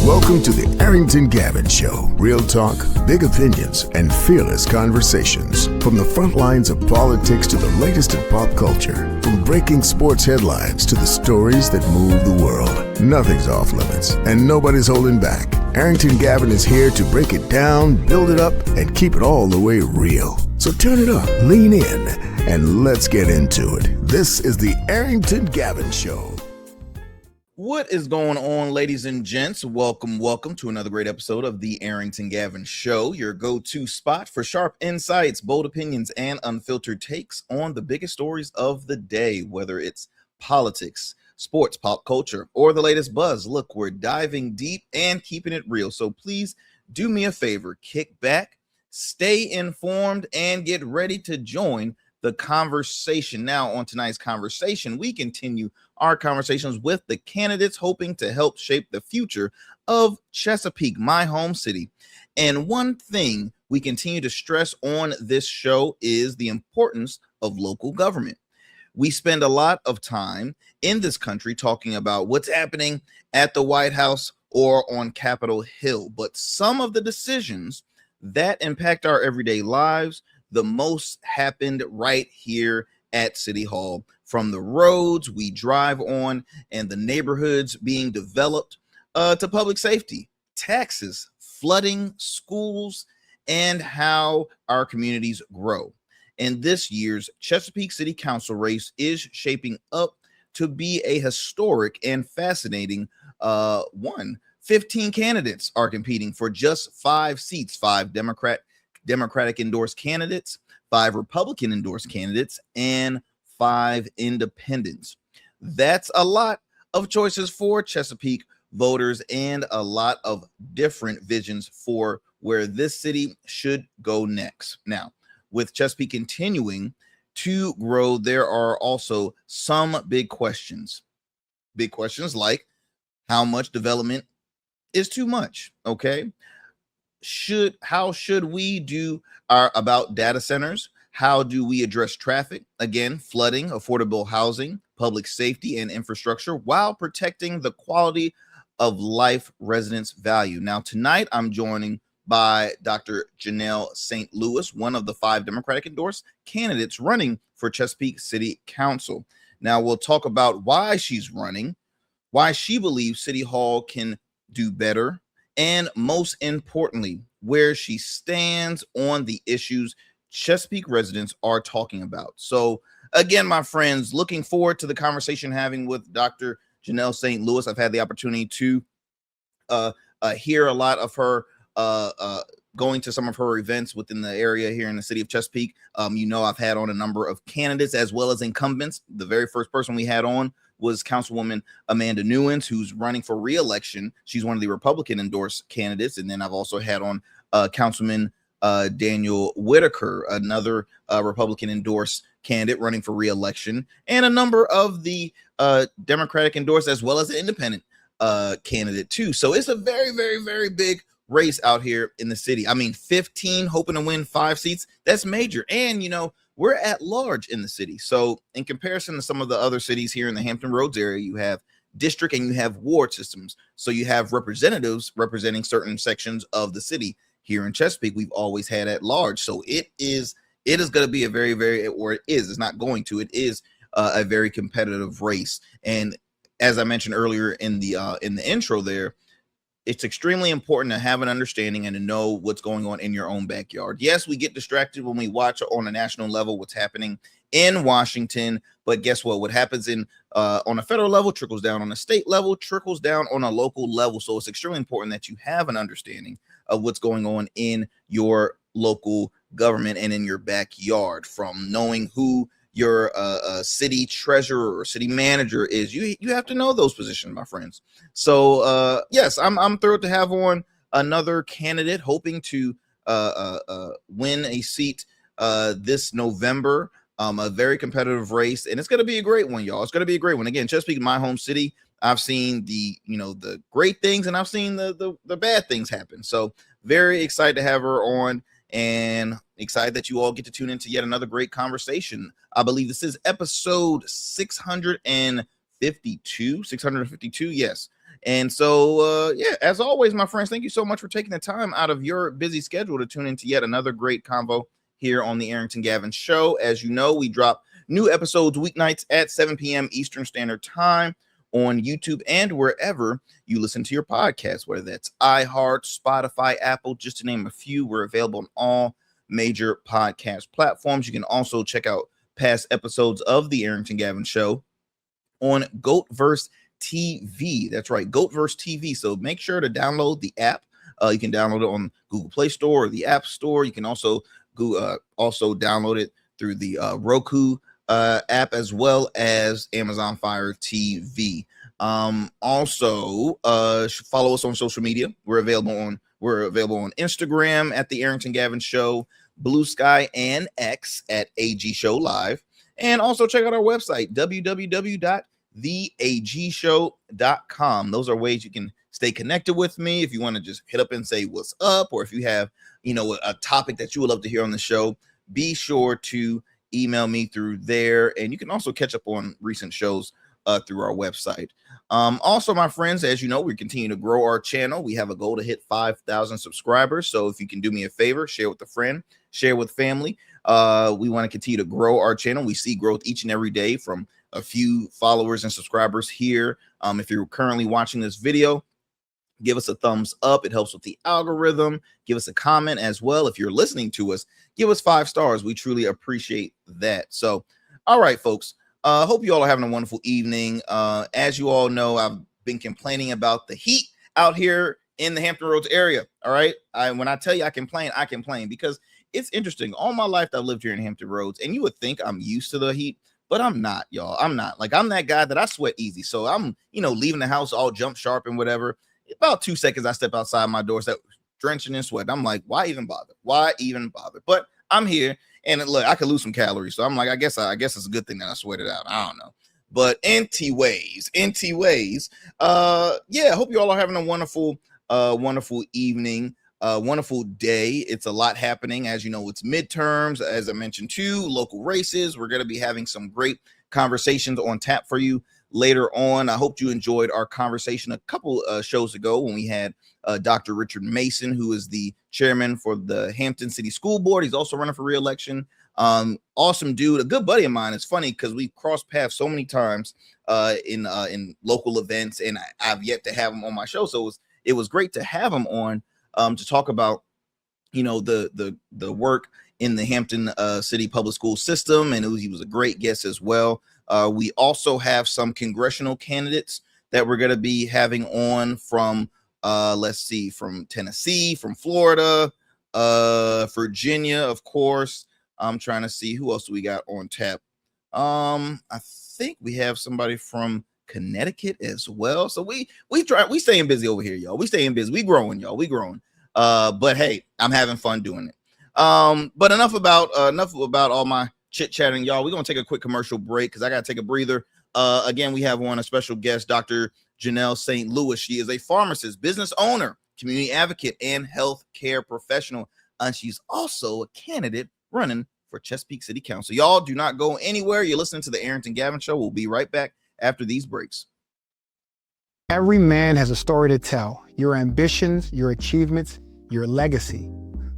Welcome to the Arrington Gavin Show. Real talk, big opinions, and fearless conversations. From the front lines of politics to the latest in pop culture. From breaking sports headlines to the stories that move the world. Nothing's off limits, and nobody's holding back. Arrington Gavin is here to break it down, build it up, and keep it all the way real. So turn it up, lean in, and let's get into it. This is the Arrington Gavin Show. What is going on, ladies and gents? Welcome to another great episode of the Arrington Gavin Show, your go-to spot for sharp insights, bold opinions, and unfiltered takes on the biggest stories of the day, whether it's politics, sports, pop culture, or the latest buzz. Look, we're diving deep and keeping it real. So please do me a favor, kick back, stay informed, and get ready to join the conversation. Now, on tonight's conversation, we continue our conversations with the candidates hoping to help shape the future of Chesapeake, my home city. And one thing we continue to stress on this show is the importance of local government. We spend a lot of time in this country talking about what's happening at the White House or on Capitol Hill, but some of the decisions that impact our everyday lives the most happened right here at City Hall, from the roads we drive on and the neighborhoods being developed to public safety, taxes, flooding, schools, and how our communities grow. And this year's Chesapeake City Council race is shaping up to be a historic and fascinating one. 15 candidates are competing for just 5 seats, 5 Democratic-endorsed candidates, 5 Republican-endorsed candidates, and 5 independents. That's a lot of choices for Chesapeake voters and a lot of different visions for where this city should go next. Now, with Chesapeake continuing to grow, there are also some big questions. Big questions like how much development is too much, okay? How should we do about data centers? How do we address traffic? Again, flooding, affordable housing, public safety, and infrastructure while protecting the quality of life residents value. Now, tonight I'm joining by Dr. Janelle St. one of the 5 Democratic-endorsed candidates running for Chesapeake City Council. Now, we'll talk about why she's running, why she believes City Hall can do better, and most importantly, where she stands on the issues Chesapeake residents are talking about. So again, my friends, looking forward to the conversation having with Dr. Janelle St. I've had the opportunity to hear a lot of her going to some of her events within the area here in the city of Chesapeake. I've had on a number of candidates as well as incumbents. The very first person we had on was Councilwoman Amanda Newens, who's running for re-election. She's one of the Republican-endorsed candidates. And then I've also had on Councilman Daniel Whitaker, another Republican-endorsed candidate running for re-election, and a number of the Democratic-endorsed as well as an independent candidate too. So it's a very, very, very big race out here in the city. I mean, 15 hoping to win 5 seats. That's major. And, we're at large in the city. So in comparison to some of the other cities here in the Hampton Roads area, you have district and you have ward systems. So you have representatives representing certain sections of the city. Here in Chesapeake, we've always had at large. So it is going to be a very, very, or it is, it's not going to, it is a very competitive race. And as I mentioned earlier in the intro there, it's extremely important to have an understanding and to know what's going on in your own backyard. Yes, we get distracted when we watch on a national level what's happening in Washington, but guess what? What happens on a federal level trickles down on a state level, trickles down on a local level. So it's extremely important that you have an understanding of what's going on in your local government and in your backyard, from knowing who your city treasurer or city manager is. You have to know those positions, my friends. So yes, I'm thrilled to have on another candidate hoping to win a seat this November. A very competitive race, and it's going to be a great one, y'all. It's going to be a great one. Again, Chesapeake, my home city. I've seen the great things, and I've seen the bad things happen. So very excited to have her on, and excited that you all get to tune into yet another great conversation. I believe this is episode 652. Yes. And so, as always, my friends, thank you so much for taking the time out of your busy schedule to tune into yet another great convo here on the Arrington Gavin Show. As you know, we drop new episodes weeknights at 7 p.m. Eastern Standard Time on YouTube and wherever you listen to your podcast, whether that's iHeart, Spotify, Apple, just to name a few. We're available on all major podcast platforms. You can also check out past episodes of the Arrington Gavin Show on GOATverse TV. That's right, GOATverse TV. So make sure to download the app. You can download it on Google Play Store or the App Store. You can also download it through the Roku app, as well as Amazon Fire TV. Also, follow us on social media. We're available on Instagram at the Arrington Gavin Show, Blue Sky and X at AG Show Live, and also check out our website www.theagshow.com. Those are ways you can stay connected with me. If you want to just hit up and say what's up, or if you have a topic that you would love to hear on the show, be sure to email me through there. And you can also catch up on recent shows through our website. Also, my friends, as you know, we continue to grow our channel. We have a goal to hit 5,000 subscribers. So if you can do me a favor, share with a friend, share with family. We want to continue to grow our channel. We see growth each and every day from a few followers and subscribers here. If you're currently watching this video, give us a thumbs up. It helps with the algorithm. Give us a comment as well. If you're listening to us, give us 5 stars. We truly appreciate that. So, all right, folks. Hope you all are having a wonderful evening. As you all know, I've been complaining about the heat out here in the Hampton Roads area. All right. When I tell you I complain because it's interesting. All my life I've lived here in Hampton Roads, and you would think I'm used to the heat, but I'm not, y'all. I'm not. Like, I'm that guy that I sweat easy. So I'm, leaving the house all jump sharp and whatever. About 2 seconds, I step outside my doorstep, drenching in sweat. I'm like, why even bother? Why even bother? But I'm here, and look, I could lose some calories. So I'm like, I guess it's a good thing that I sweated out. I don't know. But anyways, I hope you all are having a wonderful evening, wonderful day. It's a lot happening. As you know, it's midterms, as I mentioned, too, local races. We're going to be having some great conversations on tap for you later on. I hope you enjoyed our conversation a couple shows ago when we had Dr. Richard Mason, who is the chairman for the Hampton City School Board. He's also running for re-election. Awesome dude, a good buddy of mine. It's funny because we crossed paths so many times in local events, and I've yet to have him on my show. So it was great to have him on to talk about the work in the Hampton City public school system, and he was a great guest as well. We also have some congressional candidates that we're going to be having on from from Tennessee, from Florida, Virginia, of course. I'm trying to see who else we got on tap. I think we have somebody from Connecticut as well. So we staying busy over here, y'all. We staying busy. We growing, y'all. We growing. But hey, I'm having fun doing it. But enough about all my chit chatting, y'all. We're gonna take a quick commercial break because I gotta take a breather. Again, we have a special guest, Dr. Janelle St. She is a pharmacist, business owner, community advocate, and health care professional. And she's also a candidate running for Chesapeake City Council. Y'all do not go anywhere. You're listening to the Arrington Gavin Show. We'll be right back after these breaks. Every man has a story to tell. Your ambitions, your achievements, your legacy.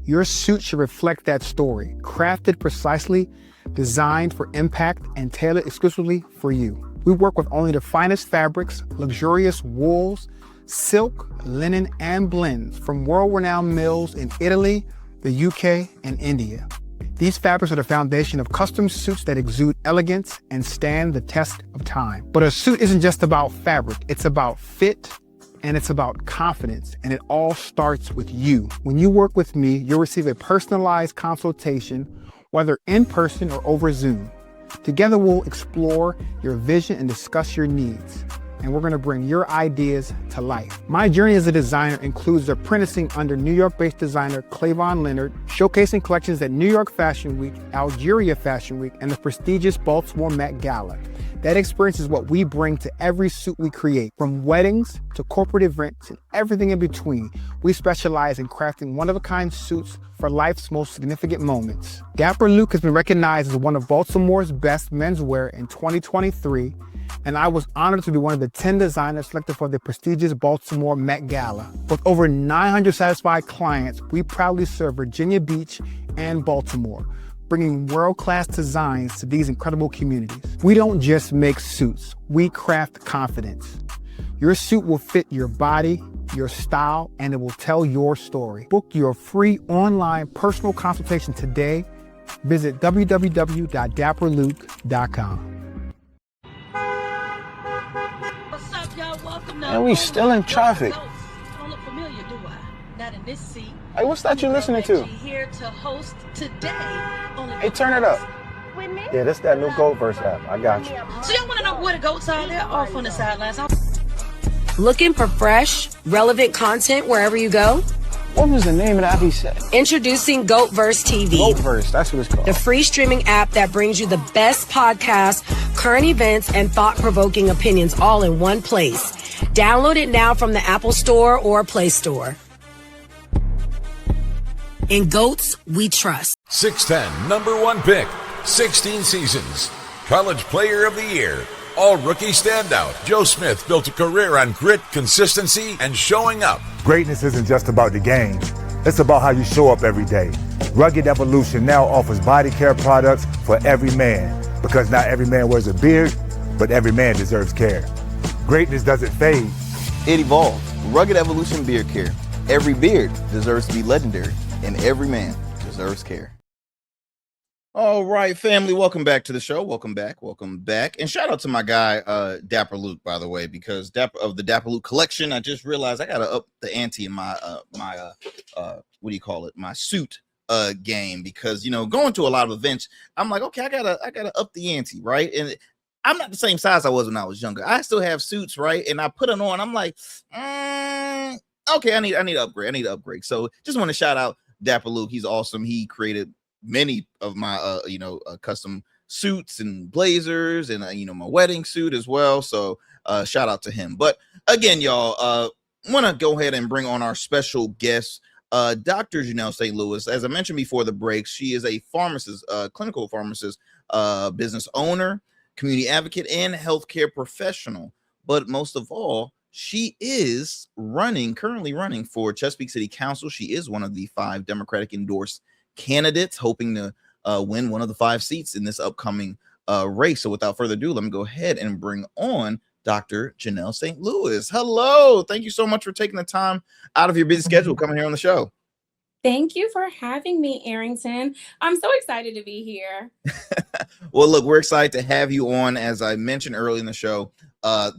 Your suit should reflect that story, crafted precisely, designed for impact, and tailored exclusively for you. We work with only the finest fabrics, luxurious wools, silk, linen, and blends from world-renowned mills in Italy, the UK, and India. These fabrics are the foundation of custom suits that exude elegance and stand the test of time. But a suit isn't just about fabric, it's about fit, and it's about confidence, and it all starts with you. When you work with me, you'll receive a personalized consultation, whether in person or over Zoom. Together, we'll explore your vision and discuss your needs, and we're gonna bring your ideas to life. My journey as a designer includes apprenticing under New York-based designer Clavon Leonard, showcasing collections at New York Fashion Week, Algeria Fashion Week, and the prestigious Baltimore Met Gala. That experience is what we bring to every suit we create, from weddings to corporate events and everything in between. We specialize in crafting one-of-a-kind suits for life's most significant moments. Dapper Luke has been recognized as one of Baltimore's best menswear in 2023 and I was honored to be one of the 10 designers selected for the prestigious Baltimore Met Gala. With over 900 satisfied clients, we proudly serve Virginia Beach and Baltimore, bringing world-class designs to these incredible communities. We don't just make suits, we craft confidence. Your suit will fit your body, your style, and it will tell your story. Book your free online personal consultation today. Visit www.dapperluke.com. What's up, y'all? Welcome to And we still in traffic. Don't look familiar, do I? Not in this seat. Hey, what's that you listening to? Here to host today. Hey, turn it up. Yeah, that's that new Gold Verse app. I got you. So y'all want to know where the goats are? They're off on the sidelines. Looking for fresh, relevant content wherever you go? What was the name of the app he said? Introducing GoatVerse TV. GoatVerse, that's what it's called. The free streaming app that brings you the best podcasts, current events, and thought-provoking opinions all in one place. Download it now from the Apple Store or Play Store. In Goats, we trust. 6'10", number one pick, 16 seasons, College Player of the Year, All-Rookie Standout. Joe Smith built a career on grit, consistency, and showing up. Greatness isn't just about the game. It's about how you show up every day. Rugged Evolution now offers body care products for every man, because not every man wears a beard, but every man deserves care. Greatness doesn't fade. It evolves. Rugged Evolution Beard Care. Every beard deserves to be legendary, and every man deserves care. All right, family, welcome back to the show. Welcome back. And shout out to my guy, Dapper Luke, by the way, because of the Dapper Luke collection, I just realized I got to up the ante in my my suit game, because, you know, going to a lot of events, I'm like, okay, I gotta up the ante, right? And I'm not the same size I was when I was younger. I still have suits, right? And I put it on, I'm like, okay, I need to upgrade. So just want to shout out Dapper Luke. He's awesome. He created many of my custom suits and blazers, and my wedding suit as well. So shout out to him. But again, y'all, want to go ahead and bring on our special guest, Dr. Janelle St. As I mentioned before the break, she is a pharmacist, clinical pharmacist, business owner, community advocate, and healthcare professional. But most of all, she is currently running for Chesapeake City Council. She is one of the 5 Democratic-endorsed candidates, hoping to win one of the 5 seats in this upcoming race. So without further ado, let me go ahead and bring on Dr. Janelle St. Hello. Thank you so much for taking the time out of your busy schedule coming here on the show. Thank you for having me, Arrington. I'm so excited to be here. Well, look, we're excited to have you on. As I mentioned early in the show,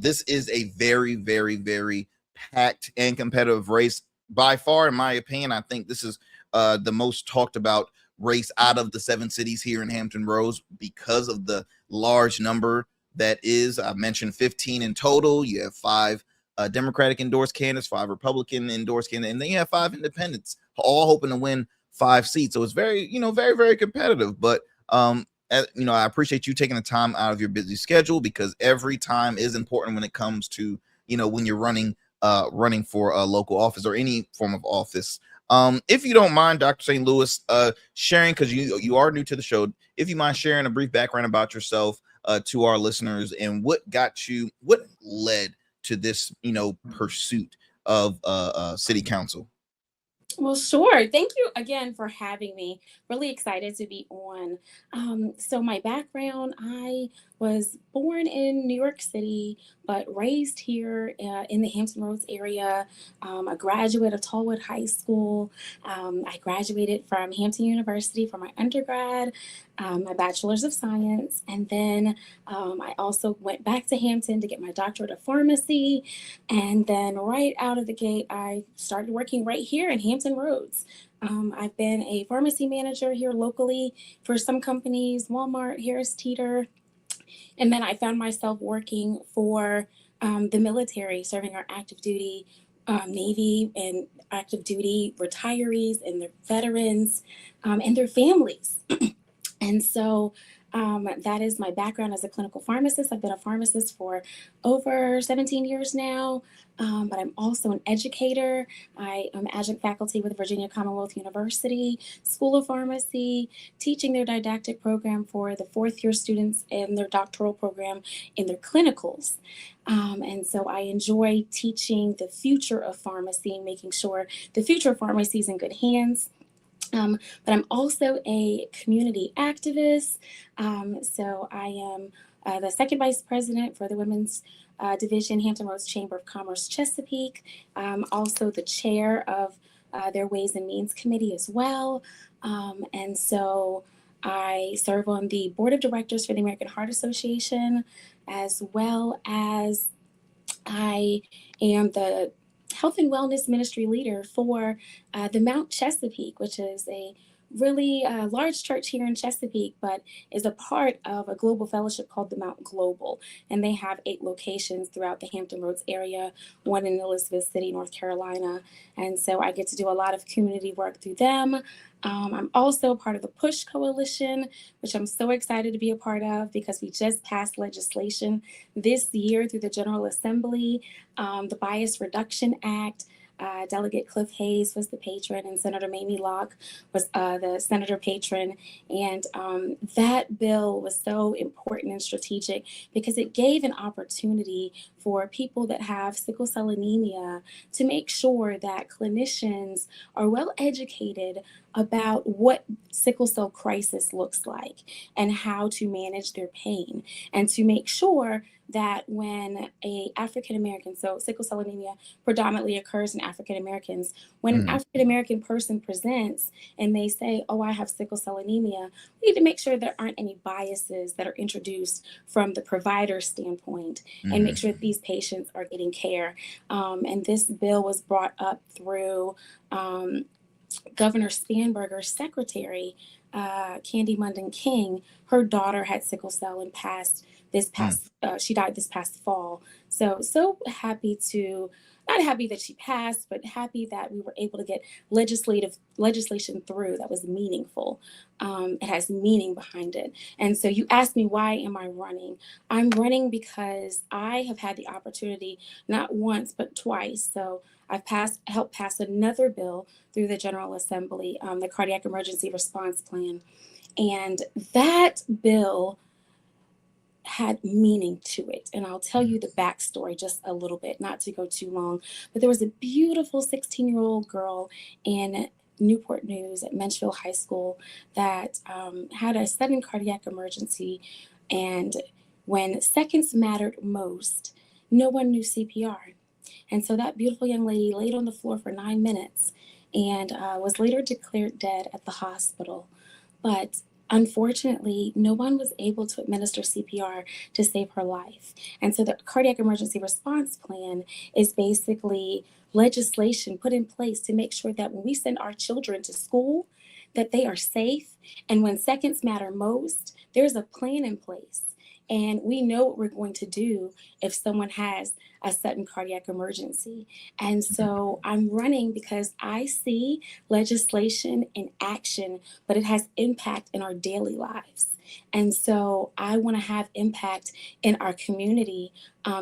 this is a very, very, very packed and competitive race. By far, in my opinion, I think this is the most talked about race out of the 7 cities here in Hampton Roads, because of the large number that is. I mentioned 15 in total. You have 5 Democratic-endorsed candidates, 5 Republican-endorsed candidates, and then you have 5 independents, all hoping to win 5 seats. So it's very, very, very competitive. But I appreciate you taking the time out of your busy schedule, because every time is important when it comes to, when you're running for a local office or any form of office. If you don't mind, Dr. St. Louis, sharing, because you are new to the show, if you mind sharing a brief background about yourself to our listeners, and what led to this, pursuit of city council. Well, sure. Thank you again for having me. Really excited to be on. So my background, I was born in New York City, but raised here in the Hampton Roads area. A graduate of Tallwood High School. I graduated from Hampton University for my undergrad, my bachelor's of science. And then I also went back to Hampton to get my doctorate of pharmacy. And then right out of the gate, I started working right here in Hampton Roads. I've been a pharmacy manager here locally for some companies, Walmart, Harris Teeter. And then I found myself working for the military, serving our active duty Navy and active duty retirees and their veterans and their families. And so that is my background as a clinical pharmacist. I've been a pharmacist for over 17 years now. but I'm also an educator. I am adjunct faculty with Virginia Commonwealth University School of Pharmacy, teaching their didactic program for the fourth year students in their doctoral program in their clinicals. And so I enjoy teaching the future of pharmacy, making sure the future of pharmacy is in good hands. But I'm also a community activist. So I am the second vice president for the Women's Division, Hampton Roads Chamber of Commerce, Chesapeake. Also the chair of their Ways and Means Committee as well. And so I serve on the board of directors for the American Heart Association, as well as I am the health and wellness ministry leader for the Mount Chesapeake, which is a really large church here in Chesapeake, but is a part of a global fellowship called the Mount Global. And they have 8 locations throughout the Hampton Roads area, one in Elizabeth City, North Carolina. And so I get to do a lot of community work through them. I'm also part of the PUSH Coalition, which I'm so excited to be a part of because we just passed legislation this year through the General Assembly, the Bias Reduction Act. Delegate Cliff Hayes was the patron, and Senator Mamie Locke was the senator patron. And that bill was so important and strategic because it gave an opportunity for people that have sickle cell anemia to make sure that clinicians are well educated about what sickle cell crisis looks like and how to manage their pain, and to make sure that when a African American, so sickle cell anemia predominantly occurs in African Americans, when an African American person presents and they say, oh, I have sickle cell anemia, we need to make sure there aren't any biases that are introduced from the provider standpoint, and make sure that these patients are getting care. And this bill was brought up through Governor Spanberger's secretary, Candy Munden King. Her daughter had sickle cell and she died this past fall. So happy to, not happy that she passed, but happy that we were able to get legislation through that was meaningful. It has meaning behind it. And so you asked me, why am I running? I'm running because I have had the opportunity, not once, but twice. So I've helped pass another bill through the General Assembly, the Cardiac Emergency Response Plan. And that bill had meaning to it. And I'll tell you the backstory just a little bit, not to go too long. But there was a beautiful 16-year-old girl in Newport News at Menchville High School that had a sudden cardiac emergency. And when seconds mattered most, no one knew CPR. And so that beautiful young lady laid on the floor for 9 minutes and was later declared dead at the hospital. But unfortunately, no one was able to administer CPR to save her life. And so the Cardiac Emergency Response Plan is basically legislation put in place to make sure that when we send our children to school, that they are safe. And when seconds matter most, there's a plan in place. And we know what we're going to do if someone has a sudden cardiac emergency. And so I'm running because I see legislation in action, but it has impact in our daily lives. And so I want to have impact in our community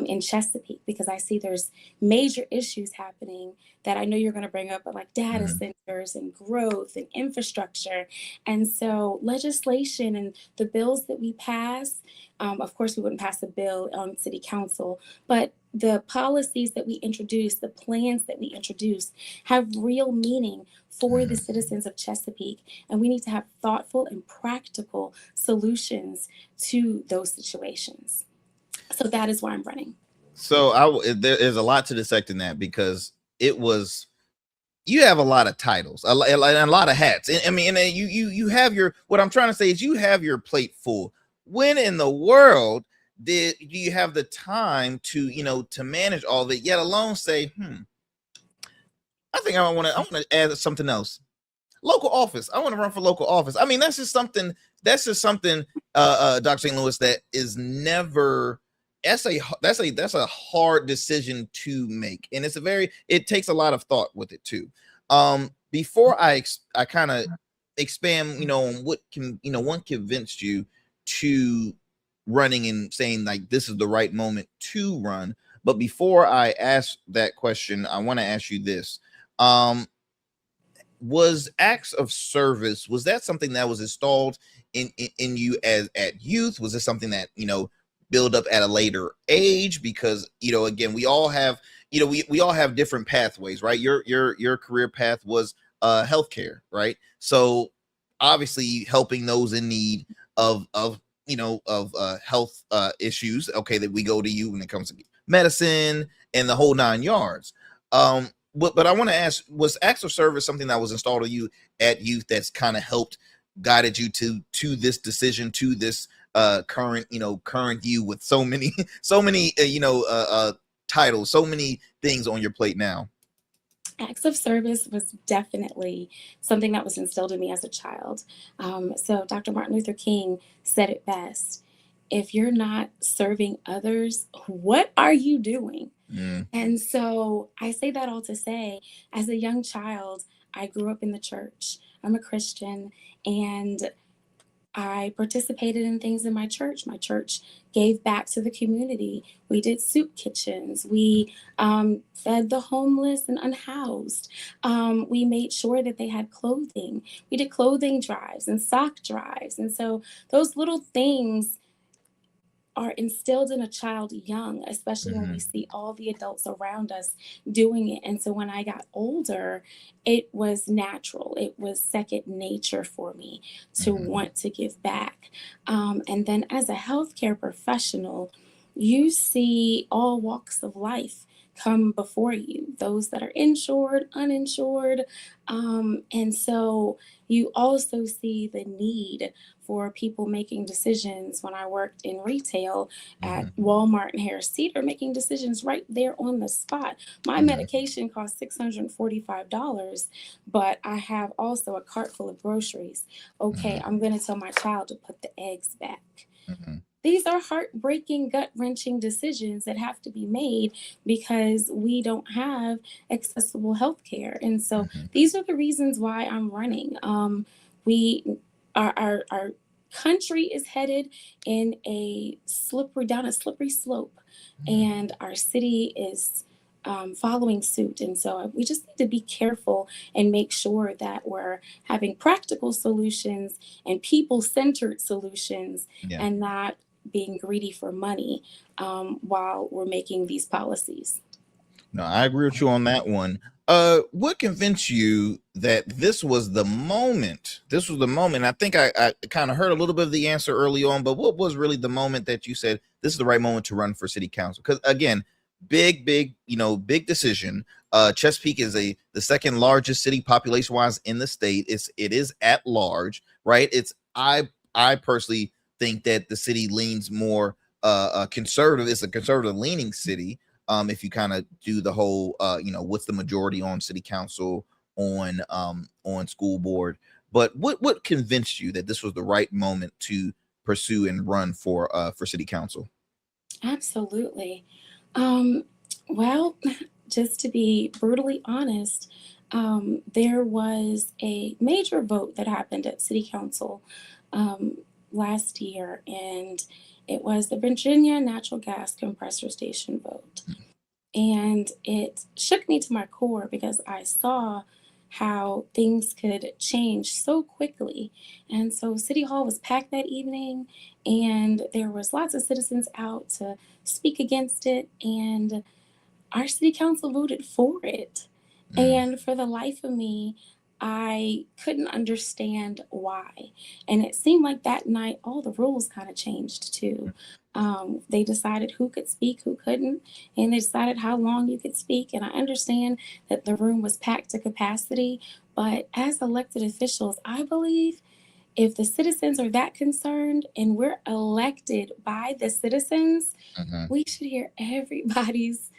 in Chesapeake, because I see there's major issues happening that I know you're going to bring up, but like data centers and growth and infrastructure. And so legislation and the bills that we pass, of course, we wouldn't pass a bill on city council, but the policies that we introduce, the plans that we introduce have real meaning for the citizens of Chesapeake. And we need to have thoughtful and practical solutions to those situations. So that is why I'm running. So there is a lot to dissect in that, because you have a lot of titles, a lot of hats. I mean, and you have what I'm trying to say is you have your plate full. When in the world do you have the time to manage all of it, yet alone say, I think I want to add something else. Local office. I want to run for local office. I mean, that's just something, Dr. St. Louis, that is never, that's a hard decision to make. And it takes a lot of thought with it too. Before I kind of expand, on what one convinced you to running and saying like, this is the right moment to run. But before I ask that question, I want to ask you this. Was acts of service, was that something that was installed in you as at youth? Was it something that, build up at a later age? Because, again, we all have, we all have different pathways, right? Your career path was healthcare, right? So obviously helping those in need of health issues, okay, that we go to you when it comes to medicine and the whole 9 yards. But I want to ask, was acts of service something that was installed in you at youth that's kind of helped guided you to this decision, to this current you with so many titles, so many things on your plate now? Acts of service was definitely something that was instilled in me as a child. So Dr. Martin Luther King said it best: if you're not serving others, what are you doing? And so I say that all to say, as a young child, I grew up in the church. I'm a Christian, and I participated in things in my church. My church gave back to the community. We did soup kitchens. We fed the homeless and unhoused. We made sure that they had clothing. We did clothing drives and sock drives. And so those little things are instilled in a child young, especially when we see all the adults around us doing it. And so when I got older, it was natural. It was second nature for me to want to give back. And then as a healthcare professional, you see all walks of life come before you, those that are insured, uninsured. And so you also see the need for people making decisions. When I worked in retail at Walmart and Harris Teeter, making decisions right there on the spot. My medication cost $645, but I have also a cart full of groceries. Okay, I'm going to tell my child to put the eggs back. These are heartbreaking, gut-wrenching decisions that have to be made because we don't have accessible health care. And so these are the reasons why I'm running. Our country is headed in down a slippery slope, and our city is following suit. And so we just need to be careful and make sure that we're having practical solutions and people-centered solutions, and not being greedy for money while we're making these policies. No, I agree with you on that one. What convinced you that this was the moment? This was the moment. I think I kind of heard a little bit of the answer early on, but what was really the moment that you said this is the right moment to run for city council? Because again, big decision. Chesapeake is the second largest city population wise in the state. It is at large, right? I personally think that the city leans more conservative. It's a conservative leaning city. If you kind of do the whole, what's the majority on city council, on school board, but what convinced you that this was the right moment to pursue and run for city council? Absolutely. Well, just to be brutally honest, there was a major vote that happened at city council last year, and it was the Virginia natural gas compressor station vote. And it shook me to my core because I saw how things could change so quickly. And so City Hall was packed that evening, and there was lots of citizens out to speak against it. And our city council voted for it. And for the life of me, I couldn't understand why. And it seemed like that night, all the rules kind of changed too. They decided who could speak, who couldn't, and they decided how long you could speak. And I understand that the room was packed to capacity, but as elected officials, I believe if the citizens are that concerned and we're elected by the citizens, we should hear everybody's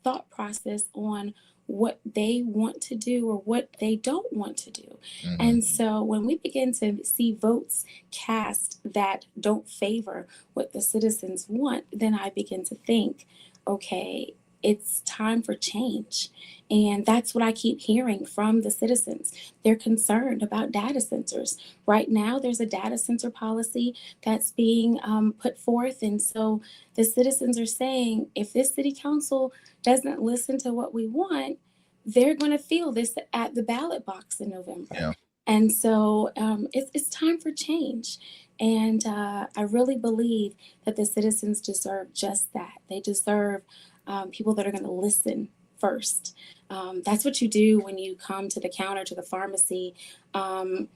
thought process on what they want to do or what they don't want to do. And so when we begin to see votes cast that don't favor what the citizens want, then I begin to think, okay, it's time for change. And that's what I keep hearing from the citizens. They're concerned about data centers. Right now, there's a data center policy that's being put forth. And so the citizens are saying, if this city council doesn't listen to what we want, they're going to feel this at the ballot box in November. Yeah. And so it's time for change. And I really believe that the citizens deserve just that. They deserve people that are going to listen first. That's what you do when you come to the counter, to the pharmacy, and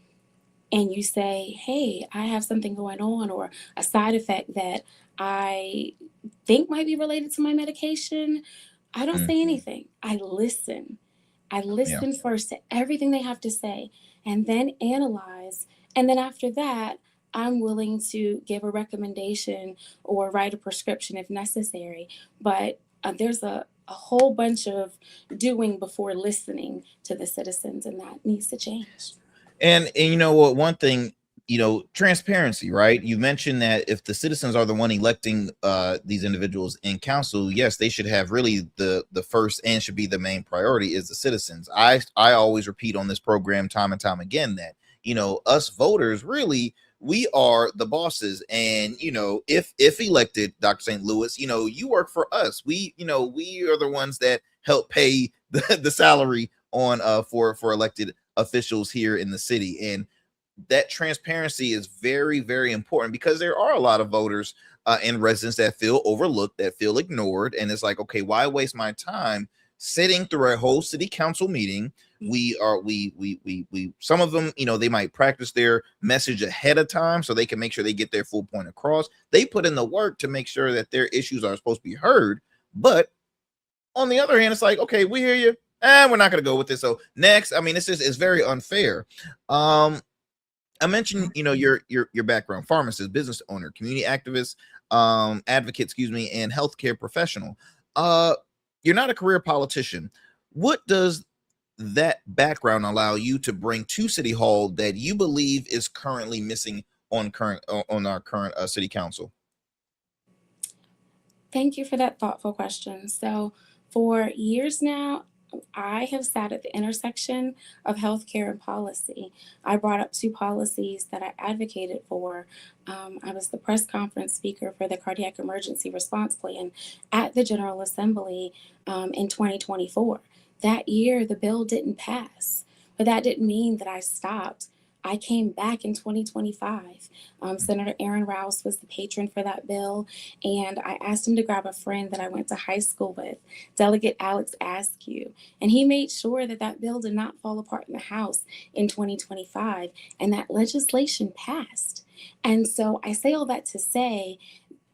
you say, hey, I have something going on, or a side effect that I think might be related to my medication. I don't say anything. I listen. I listen first to everything they have to say, and then analyze. And then after that, I'm willing to give a recommendation or write a prescription if necessary. But there's a whole bunch of doing before listening to the citizens, and that needs to change. And you know what, one thing, transparency, right? You mentioned that if the citizens are the one electing these individuals in council, yes, they should have really the first and should be the main priority is the citizens. I always repeat on this program time and time again that, us voters, really, we are the bosses. And, if elected, Dr. St. Louis, you work for us. We are the ones that help pay the salary on for elected officials here in the city. And that transparency is very, very important, because there are a lot of voters and residents that feel overlooked, that feel ignored. And it's like, okay, why waste my time sitting through a whole city council meeting? We some of them, they might practice their message ahead of time so they can make sure they get their full point across. They put in the work to make sure that their issues are supposed to be heard. But on the other hand, it's like, okay, we hear you, and we're not going to go with this. So next, I mean, it's very unfair. I mentioned, your background: pharmacist, business owner, community activist, advocate, and healthcare professional. You're not a career politician. What does that background allow you to bring to City Hall that you believe is currently missing on our current city council? Thank you for that thoughtful question. So for years now, I have sat at the intersection of healthcare and policy. I brought up two policies that I advocated for. I was the press conference speaker for the Cardiac Emergency Response Plan at the General Assembly in 2024. That year, the bill didn't pass, but that didn't mean that I stopped. I came back in 2025. Senator Aaron Rouse was the patron for that bill, and I asked him to grab a friend that I went to high school with, Delegate Alex Askew, and he made sure that that bill did not fall apart in the House in 2025, and that legislation passed. And so I say all that to say,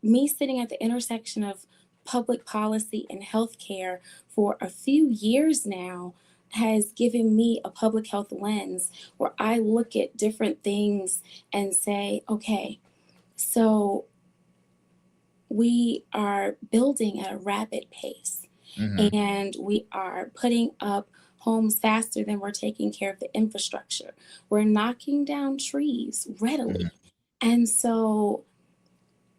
me sitting at the intersection of public policy and healthcare for a few years now has given me a public health lens where I look at different things and say, okay, so we are building at a rapid pace, and we are putting up homes faster than we're taking care of the infrastructure. We're knocking down trees readily. And so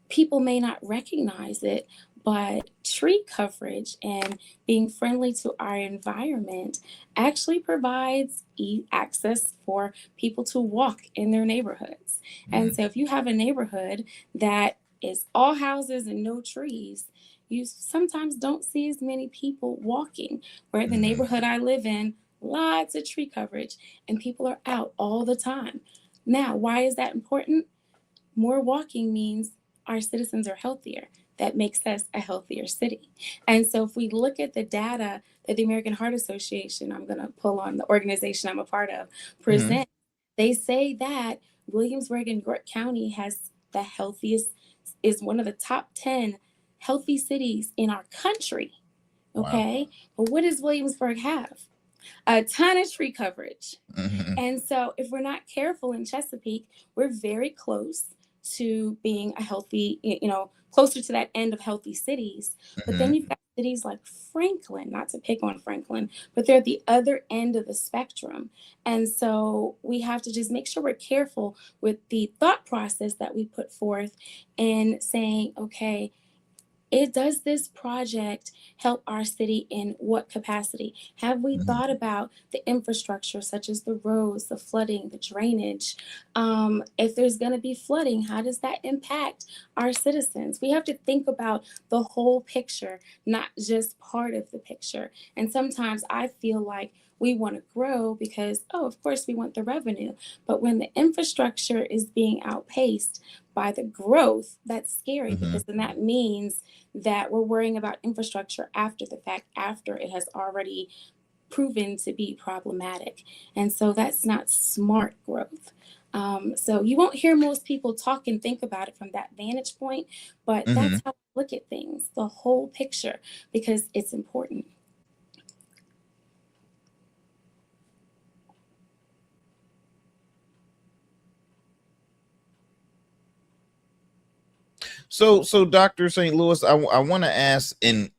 people may not recognize it, but tree coverage and being friendly to our environment actually provides access for people to walk in their neighborhoods. And so if you have a neighborhood that is all houses and no trees, you sometimes don't see as many people walking. Where the neighborhood I live in, lots of tree coverage, and people are out all the time. Now, why is that important? More walking means our citizens are healthier. That makes us a healthier city. And so if we look at the data that the American Heart Association, I'm going to pull on the organization I'm a part of, present, they say that Williamsburg and York County has the healthiest, is one of the top 10 healthy cities in our country. Okay. Wow. But what does Williamsburg have? A ton of tree coverage. And so if we're not careful in Chesapeake, we're very close to being a healthy, closer to that end of healthy cities. But then you've got cities like Franklin, not to pick on Franklin, but they're at the other end of the spectrum. And so we have to just make sure we're careful with the thought process that we put forth in saying, okay, Does this project help our city in what capacity? Have we thought about the infrastructure, such as the roads, the flooding, the drainage? If there's going to be flooding, how does that impact our citizens? We have to think about the whole picture, not just part of the picture. And sometimes I feel like we want to grow because, oh, of course, we want the revenue. But when the infrastructure is being outpaced by the growth, that's scary because then that means that we're worrying about infrastructure after the fact, after it has already proven to be problematic. And so that's not smart growth. So you won't hear most people talk and think about it from that vantage point, but that's how I look at things, the whole picture, because it's important. So Dr. St. Louis, I want to ask, and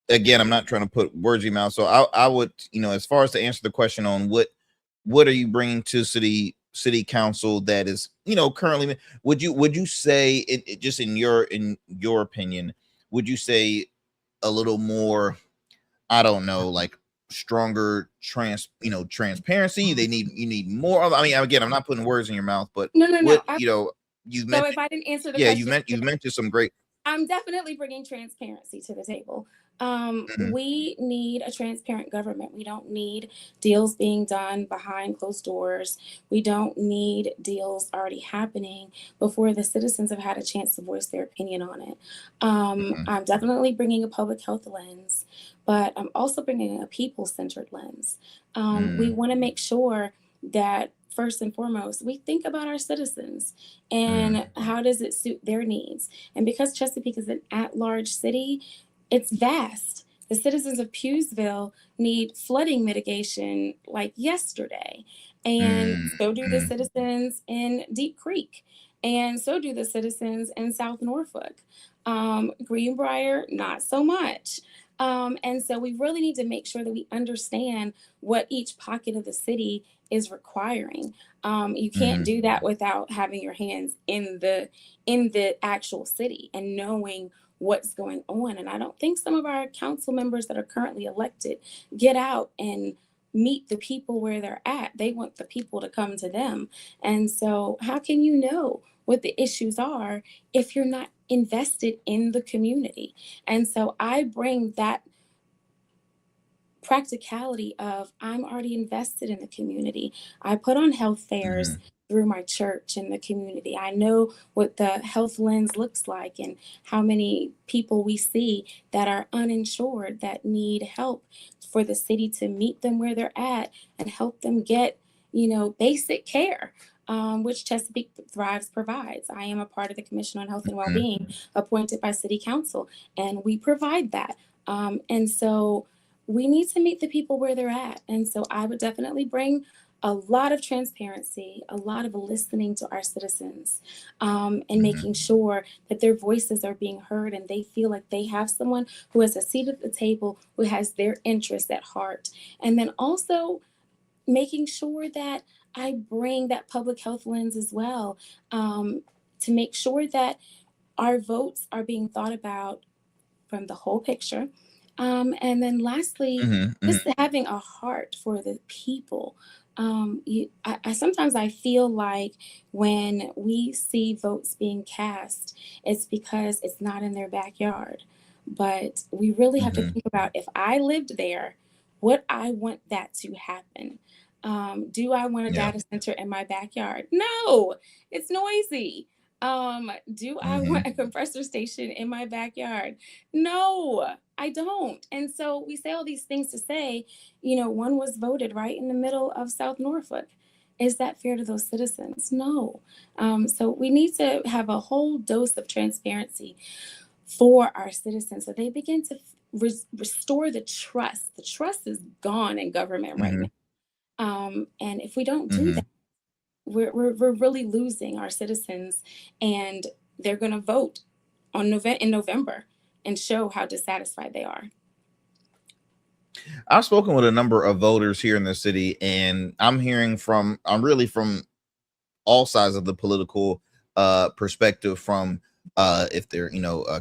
again, I'm not trying to put words in your mouth. So I would, as far as to answer the question on what are you bringing to city council that is, currently, would you say it just in your opinion, would you say a little more, I don't know, like stronger transparency? You need more. I mean, again, I'm not putting words in your mouth, but No. you've So mentioned, if I didn't answer the question, you mentioned some great. I'm definitely bringing transparency to the table. We need a transparent government. We don't need deals being done behind closed doors. We don't need deals already happening before the citizens have had a chance to voice their opinion on it. I'm definitely bringing a public health lens, but I'm also bringing a people-centered lens. We want to make sure that first and foremost, we think about our citizens and how does it suit their needs. And because Chesapeake is an at-large city, it's vast. The citizens of Pughesville need flooding mitigation like yesterday. And so do the citizens in Deep Creek. And so do the citizens in South Norfolk. Greenbrier, not so much. And so we really need to make sure that we understand what each pocket of the city is requiring. You can't do that without having your hands in the actual city and knowing what's going on. And I don't think some of our council members that are currently elected get out and meet the people where they're at. They want the people to come to them. And so how can you know what the issues are if you're not invested in the community? And so I bring that practicality of I'm already invested in the community. I put on health fairs through my church in the community. I know what the health lens looks like and how many people we see that are uninsured that need help for the city to meet them where they're at and help them get, basic care. Which Chesapeake Thrives provides. I am a part of the Commission on Health and Wellbeing appointed by City Council, and we provide that. And so we need to meet the people where they're at. And so I would definitely bring a lot of transparency, a lot of listening to our citizens, and making sure that their voices are being heard and they feel like they have someone who has a seat at the table, who has their interests at heart. And then also making sure that I bring that public health lens as well, to make sure that our votes are being thought about from the whole picture. And then lastly, just having a heart for the people. Sometimes I feel like when we see votes being cast, it's because it's not in their backyard. But we really have to think about, if I lived there, would I want that to happen? Do I want a data center in my backyard? No, it's noisy. Do I want a compressor station in my backyard? No, I don't. And so we say all these things to say, one was voted right in the middle of South Norfolk. Is that fair to those citizens? No. So we need to have a whole dose of transparency for our citizens so they begin to restore the trust. The trust is gone in government right now. And if we don't do that, we're really losing our citizens, and they're going to vote in November and show how dissatisfied they are. I've spoken with a number of voters here in the city, and I'm really from all sides of the political perspective, from if they're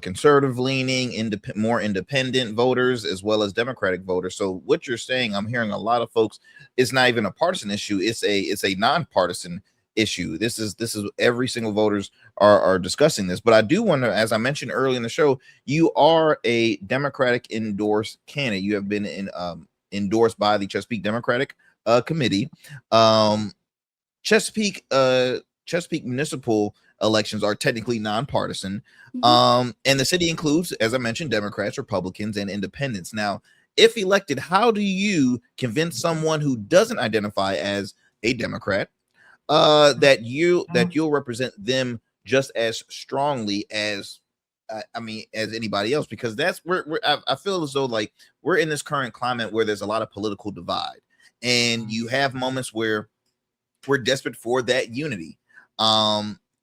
conservative leaning, more independent voters, as well as Democratic voters. So what you're saying, I'm hearing a lot of folks, it's not even a partisan issue, it's a nonpartisan issue. This is every single voters are discussing this. But I do want to, as I mentioned early in the show, you are a Democratic-endorsed candidate. You have been endorsed by the Chesapeake Democratic Committee. Chesapeake municipal elections are technically nonpartisan. And the city includes, as I mentioned, Democrats, Republicans, and independents. Now, if elected, how do you convince someone who doesn't identify as a Democrat that you'll represent them just as strongly as as anybody else? Because that's I feel as though like we're in this current climate where there's a lot of political divide, and you have moments where we're desperate for that unity.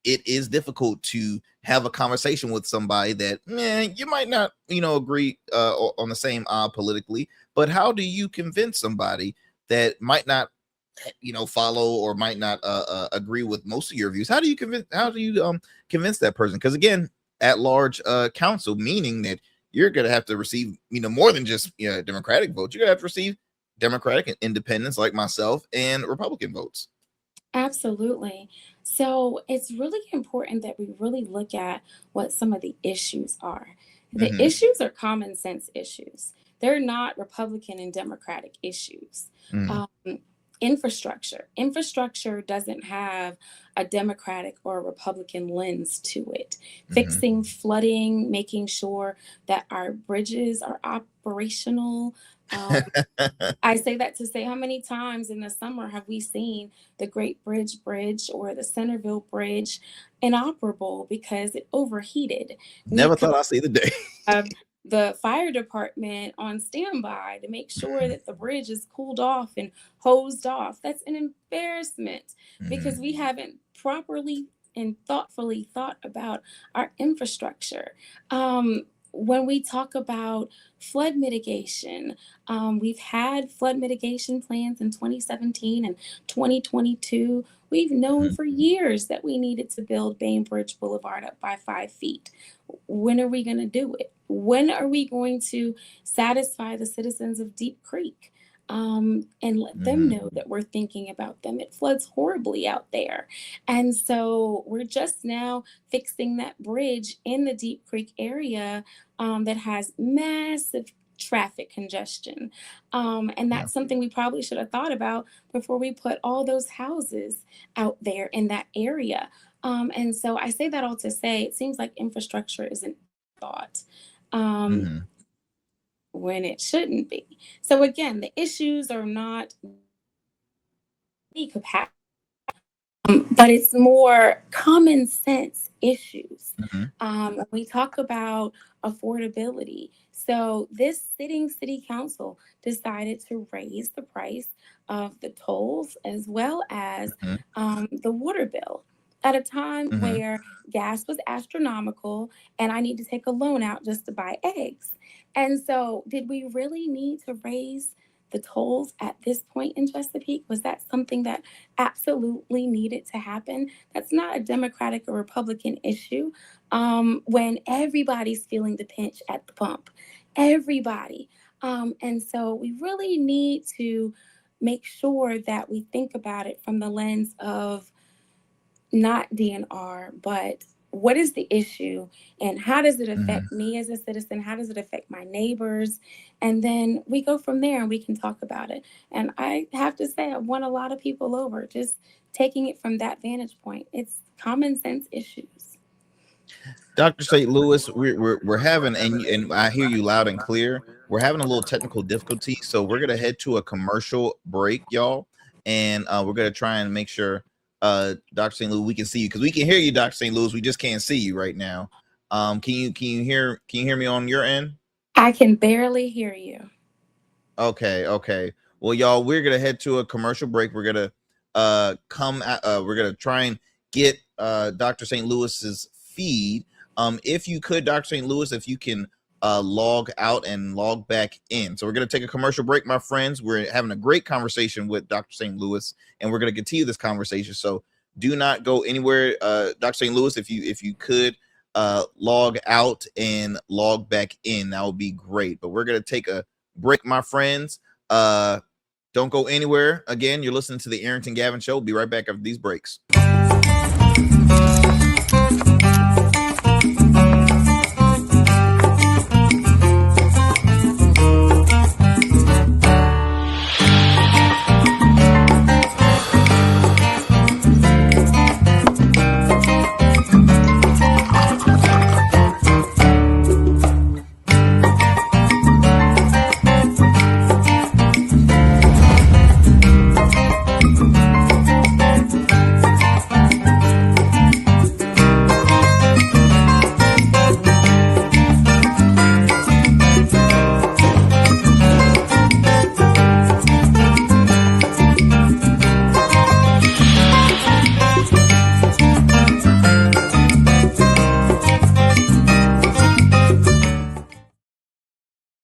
It is difficult to have a conversation with somebody that you might not agree on the same politically, but how do you convince somebody that might not follow or might not agree with most of your views? How do you convince that person? Because again, at large council, meaning that you're gonna have to receive more than just Democratic votes. You're gonna have to receive Democratic and independents like myself and Republican votes. Absolutely. So it's really important that we really look at what some of the issues are. The issues are common sense issues. They're not Republican and Democratic issues. Infrastructure doesn't have a Democratic or a Republican lens to it. Fixing flooding, making sure that our bridges are operational. I say that to say, how many times in the summer have we seen the Great Bridge or the Centerville Bridge inoperable because it overheated? Never thought I'd see the day. The fire department on standby to make sure that the bridge is cooled off and hosed off. That's an embarrassment because we haven't properly and thoughtfully thought about our infrastructure. When we talk about flood mitigation, we've had flood mitigation plans in 2017 and 2022. We've known for years that we needed to build Bainbridge Boulevard up by 5 feet. When are we going to do it? When are we going to satisfy the citizens of Deep Creek and let them know that we're thinking about them? It floods horribly out there. And so we're just now fixing that bridge in the Deep Creek area that has massive traffic congestion. And that's something we probably should have thought about before we put all those houses out there in that area. And so I say that all to say, it seems like infrastructure isn't thought when it shouldn't be. So again, the issues are not capacity, but it's more common sense issues. When we talk about affordability, so this sitting city council decided to raise the price of the tolls as well as the water bill at a time where gas was astronomical and I need to take a loan out just to buy eggs. And so did we really need to raise the tolls at this point in Chesapeake? Was that something that absolutely needed to happen? That's not a Democratic or Republican issue when everybody's feeling the pinch at the pump. Everybody. And so we really need to make sure that we think about it from the lens of not DNR, but what is the issue and how does it affect me as a citizen? How does it affect my neighbors? And then we go from there and we can talk about it. And I have to say, I've won a lot of people over just taking it from that vantage point. It's common sense issues. Dr. St. Louis, we're having, and I hear you loud and clear, we're having a little technical difficulty. So we're going to head to a commercial break, y'all. And we're going to try and make sure Dr. St. Louis, we can see you because we can hear you, Dr. St. Louis. We just can't see you right now. Can you hear me on your end? I can barely hear you. Okay. Well, y'all, we're gonna head to a commercial break. We're gonna we're gonna try and get Dr. St. Louis's feed. If you could, Dr. St. Louis, if you can log out and log back in. So we're going to take a commercial break, my friends. We're having a great conversation with Dr. St. Louis, and we're going to continue this conversation. So do not go anywhere. Dr. St. Louis, if you could log out and log back in, that would be great. But we're going to take a break, my friends. Don't go anywhere. Again, you're listening to the Arrington Gavin Show. We'll be right back after these breaks.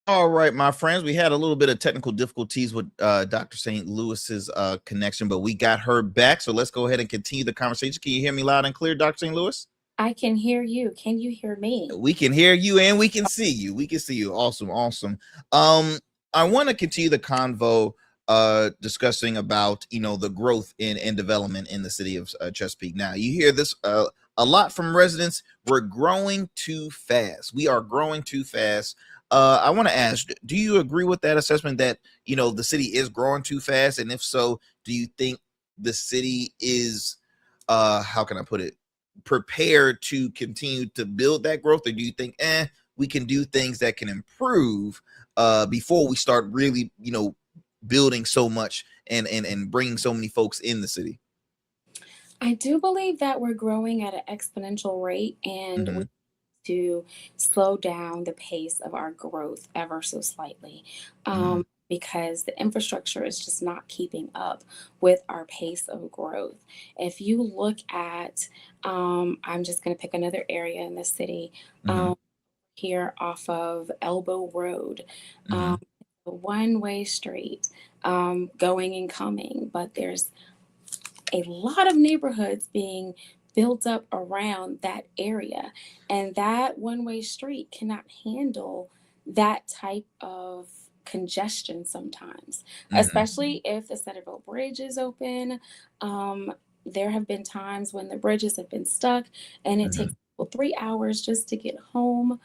All right, my friends, we had a little bit of technical difficulties with Dr. St. Louis's connection, but we got her back. So let's go ahead and continue the conversation. Can you hear me loud and clear, Dr. St. Louis? I can hear you. Can you hear me? We can hear you and we can see you. We can see you. Awesome. Awesome. I want to continue the convo discussing about, the growth and development in the city of Chesapeake. Now, you hear this a lot from residents. We're growing too fast. We are growing too fast. I want to ask, do you agree with that assessment that, the city is growing too fast? And if so, do you think the city is, how can I put it, prepared to continue to build that growth? Or do you think, we can do things that can improve before we start really, building so much and bringing so many folks in the city? I do believe that we're growing at an exponential rate, and we to slow down the pace of our growth ever so slightly, because the infrastructure is just not keeping up with our pace of growth. If you look at, I'm just going to pick another area in the city, here off of Elbow Road, a one-way street, going and coming, but there's a lot of neighborhoods being built up around that area, and that one-way street cannot handle that type of congestion sometimes, especially if the Centerville Bridge is open. There have been times when the bridges have been stuck and it takes 3 hours just to get home.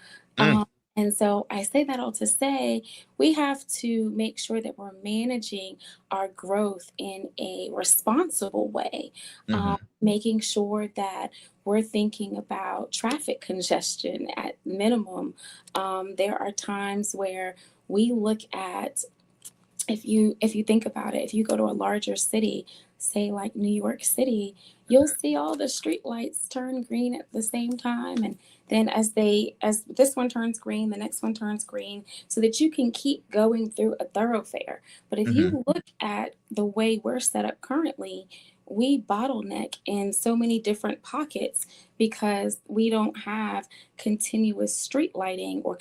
And so I say that all to say we have to make sure that we're managing our growth in a responsible way, making sure that we're thinking about traffic congestion at minimum. There are times where we look at, if you think about it, if you go to a larger city, say like New York City, you'll see all the street lights turn green at the same time, and then as this one turns green, the next one turns green, so that you can keep going through a thoroughfare. But if you look at the way we're set up currently, we bottleneck in so many different pockets because we don't have continuous street lighting or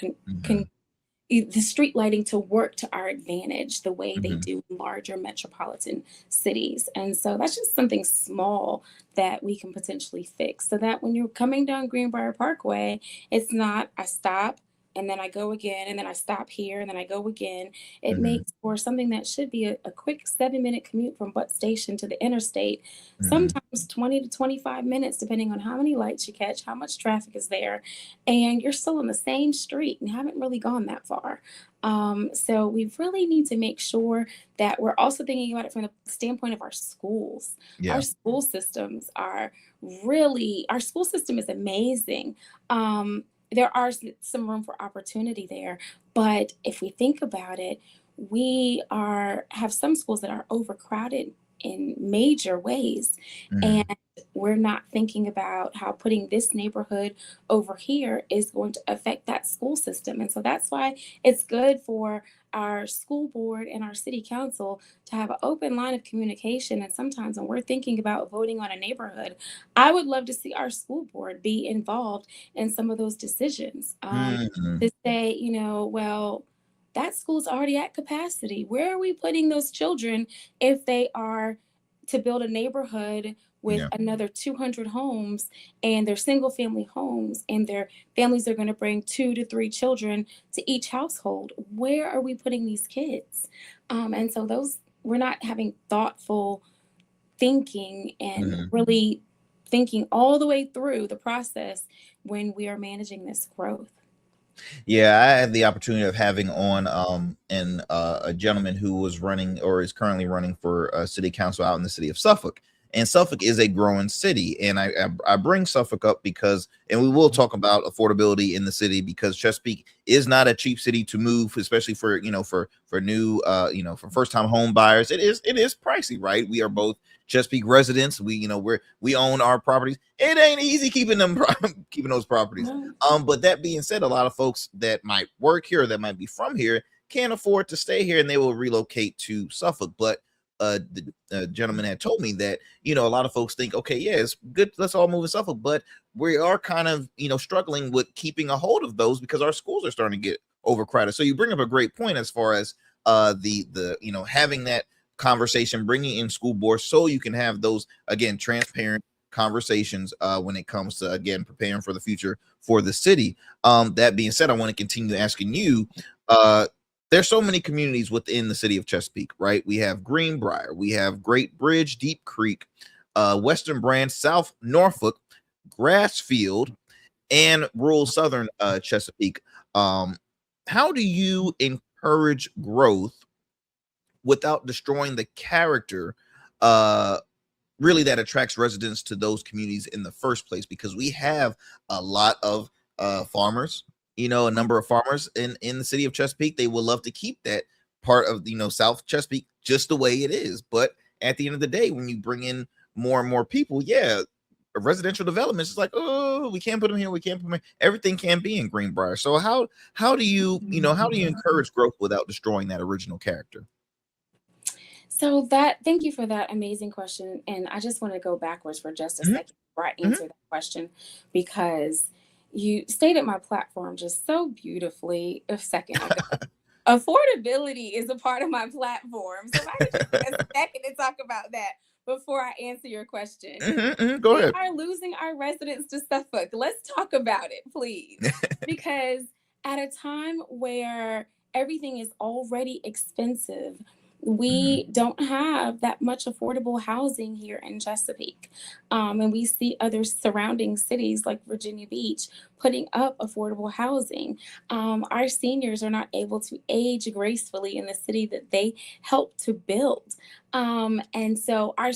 the street lighting to work to our advantage the way they do in larger metropolitan cities. And so that's just something small that we can potentially fix, so that when you're coming down Greenbrier Parkway, it's not I stop and then I go again, and then I stop here, and then I go again. It makes for something that should be a quick 7-minute commute from Butt Station to the interstate, sometimes 20 to 25 minutes, depending on how many lights you catch, how much traffic is there, and you're still on the same street and haven't really gone that far. So we really need to make sure that we're also thinking about it from the standpoint of our schools. Our school systems our school system is amazing. There are some room for opportunity there, but if we think about it, we have some schools that are overcrowded in major ways, and we're not thinking about how putting this neighborhood over here is going to affect that school system. And so that's why it's good for our school board and our city council to have an open line of communication. And sometimes when we're thinking about voting on a neighborhood, I would love to see our school board be involved in some of those decisions, to say, well, that school's already at capacity. Where are we putting those children if they are to build a neighborhood with another 200 homes, and they're single family homes, and their families are going to bring 2 to 3 children to each household. Where are we putting these kids? And so we're not having thoughtful thinking and really thinking all the way through the process when we are managing this growth. Yeah, I had the opportunity of having on a gentleman who was running or is currently running for city council out in the city of Suffolk. And Suffolk is a growing city. And I bring Suffolk up because, and we will talk about affordability in the city, because Chesapeake is not a cheap city to move, especially for, for new, for first time home buyers. It is pricey, right? We are both Chesapeake residents. We own our properties. It ain't easy keeping those properties. But that being said, a lot of folks that might work here, that might be from here, can't afford to stay here, and they will relocate to Suffolk. But the gentleman had told me that, a lot of folks think, okay, yeah, it's good, let's all move to Suffolk, but we are kind of, struggling with keeping a hold of those because our schools are starting to get overcrowded. So you bring up a great point as far as the having that conversation, bringing in school boards so you can have those, again, transparent conversations when it comes to, again, preparing for the future for the city. That being said, I want to continue asking you, there's so many communities within the city of Chesapeake, right? We have Greenbrier, we have Great Bridge, Deep Creek, Western Branch, South Norfolk, Grassfield, and rural Southern Chesapeake. How do you encourage growth without destroying the character really that attracts residents to those communities in the first place? Because we have a lot of farmers, a number of farmers in the city of Chesapeake. They would love to keep that part of, South Chesapeake just the way it is. But at the end of the day, when you bring in more and more people, residential development is like, oh, we can't put them here. We can't put them here. Everything can be in Greenbrier. So how do you, how do you encourage growth without destroying that original character? So thank you for that amazing question. And I just want to go backwards for just a second before I answer that question, because you stated my platform just so beautifully a second ago. Affordability is a part of my platform. So if I could just take a second to talk about that before I answer your question. Go ahead. We are losing our residents to Suffolk. Let's talk about it, please. Because at a time where everything is already expensive, we don't have that much affordable housing here in Chesapeake. And we see other surrounding cities like Virginia Beach putting up affordable housing. Our seniors are not able to age gracefully in the city that they helped to build. And so our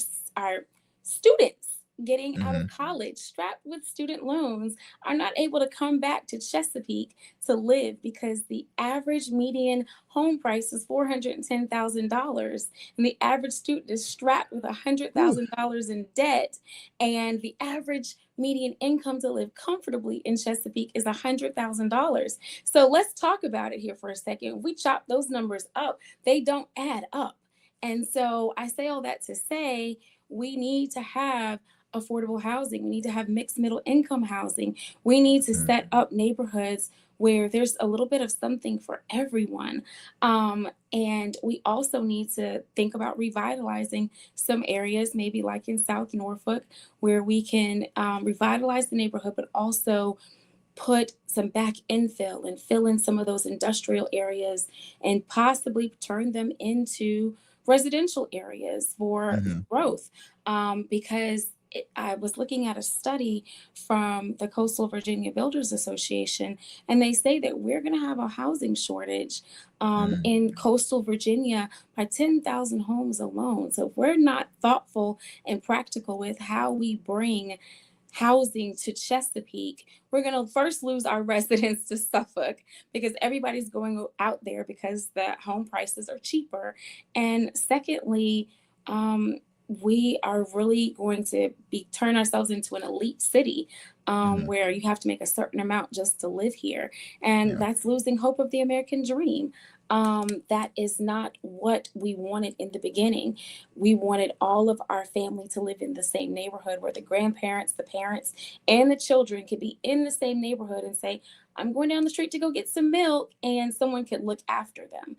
students getting out of college, strapped with student loans, are not able to come back to Chesapeake to live because the average median home price is $410,000, and the average student is strapped with $100,000 in debt, and the average median income to live comfortably in Chesapeake is $100,000. So let's talk about it here for a second. If we chop those numbers up, they don't add up. And so I say all that to say we need to have affordable housing. We need to have mixed middle income housing. We need to set up neighborhoods where there's a little bit of something for everyone. And we also need to think about revitalizing some areas, maybe like in South Norfolk, where we can revitalize the neighborhood, but also put some back infill and fill in some of those industrial areas and possibly turn them into residential areas for growth. Because I was looking at a study from the Coastal Virginia Builders Association, and they say that we're going to have a housing shortage in coastal Virginia by 10,000 homes alone. So if we're not thoughtful and practical with how we bring housing to Chesapeake, we're going to first lose our residents to Suffolk because everybody's going out there because the home prices are cheaper. And secondly, we are really going to turn ourselves into an elite city where you have to make a certain amount just to live here. And that's losing hope of the American dream. That is not what we wanted in the beginning. We wanted all of our family to live in the same neighborhood where the grandparents, the parents, and the children could be in the same neighborhood and say, I'm going down the street to go get some milk, and someone could look after them.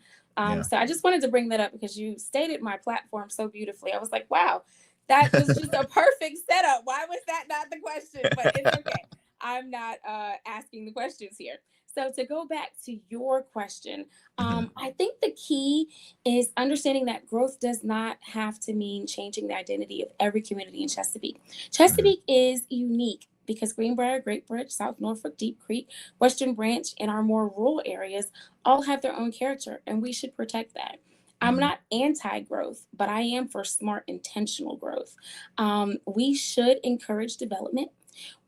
So I just wanted to bring that up because you stated my platform so beautifully. I was like, wow, That was just a perfect setup. Why was that not the question? But it's okay. I'm not asking the questions here. So to go back to your question, I think the key is understanding that growth does not have to mean changing the identity of every community in Chesapeake. Chesapeake is unique because Greenbrier, Great Bridge, South Norfolk, Deep Creek, Western Branch, and our more rural areas all have their own character, and we should protect that. I'm not anti-growth, but I am for smart, intentional growth. We should encourage development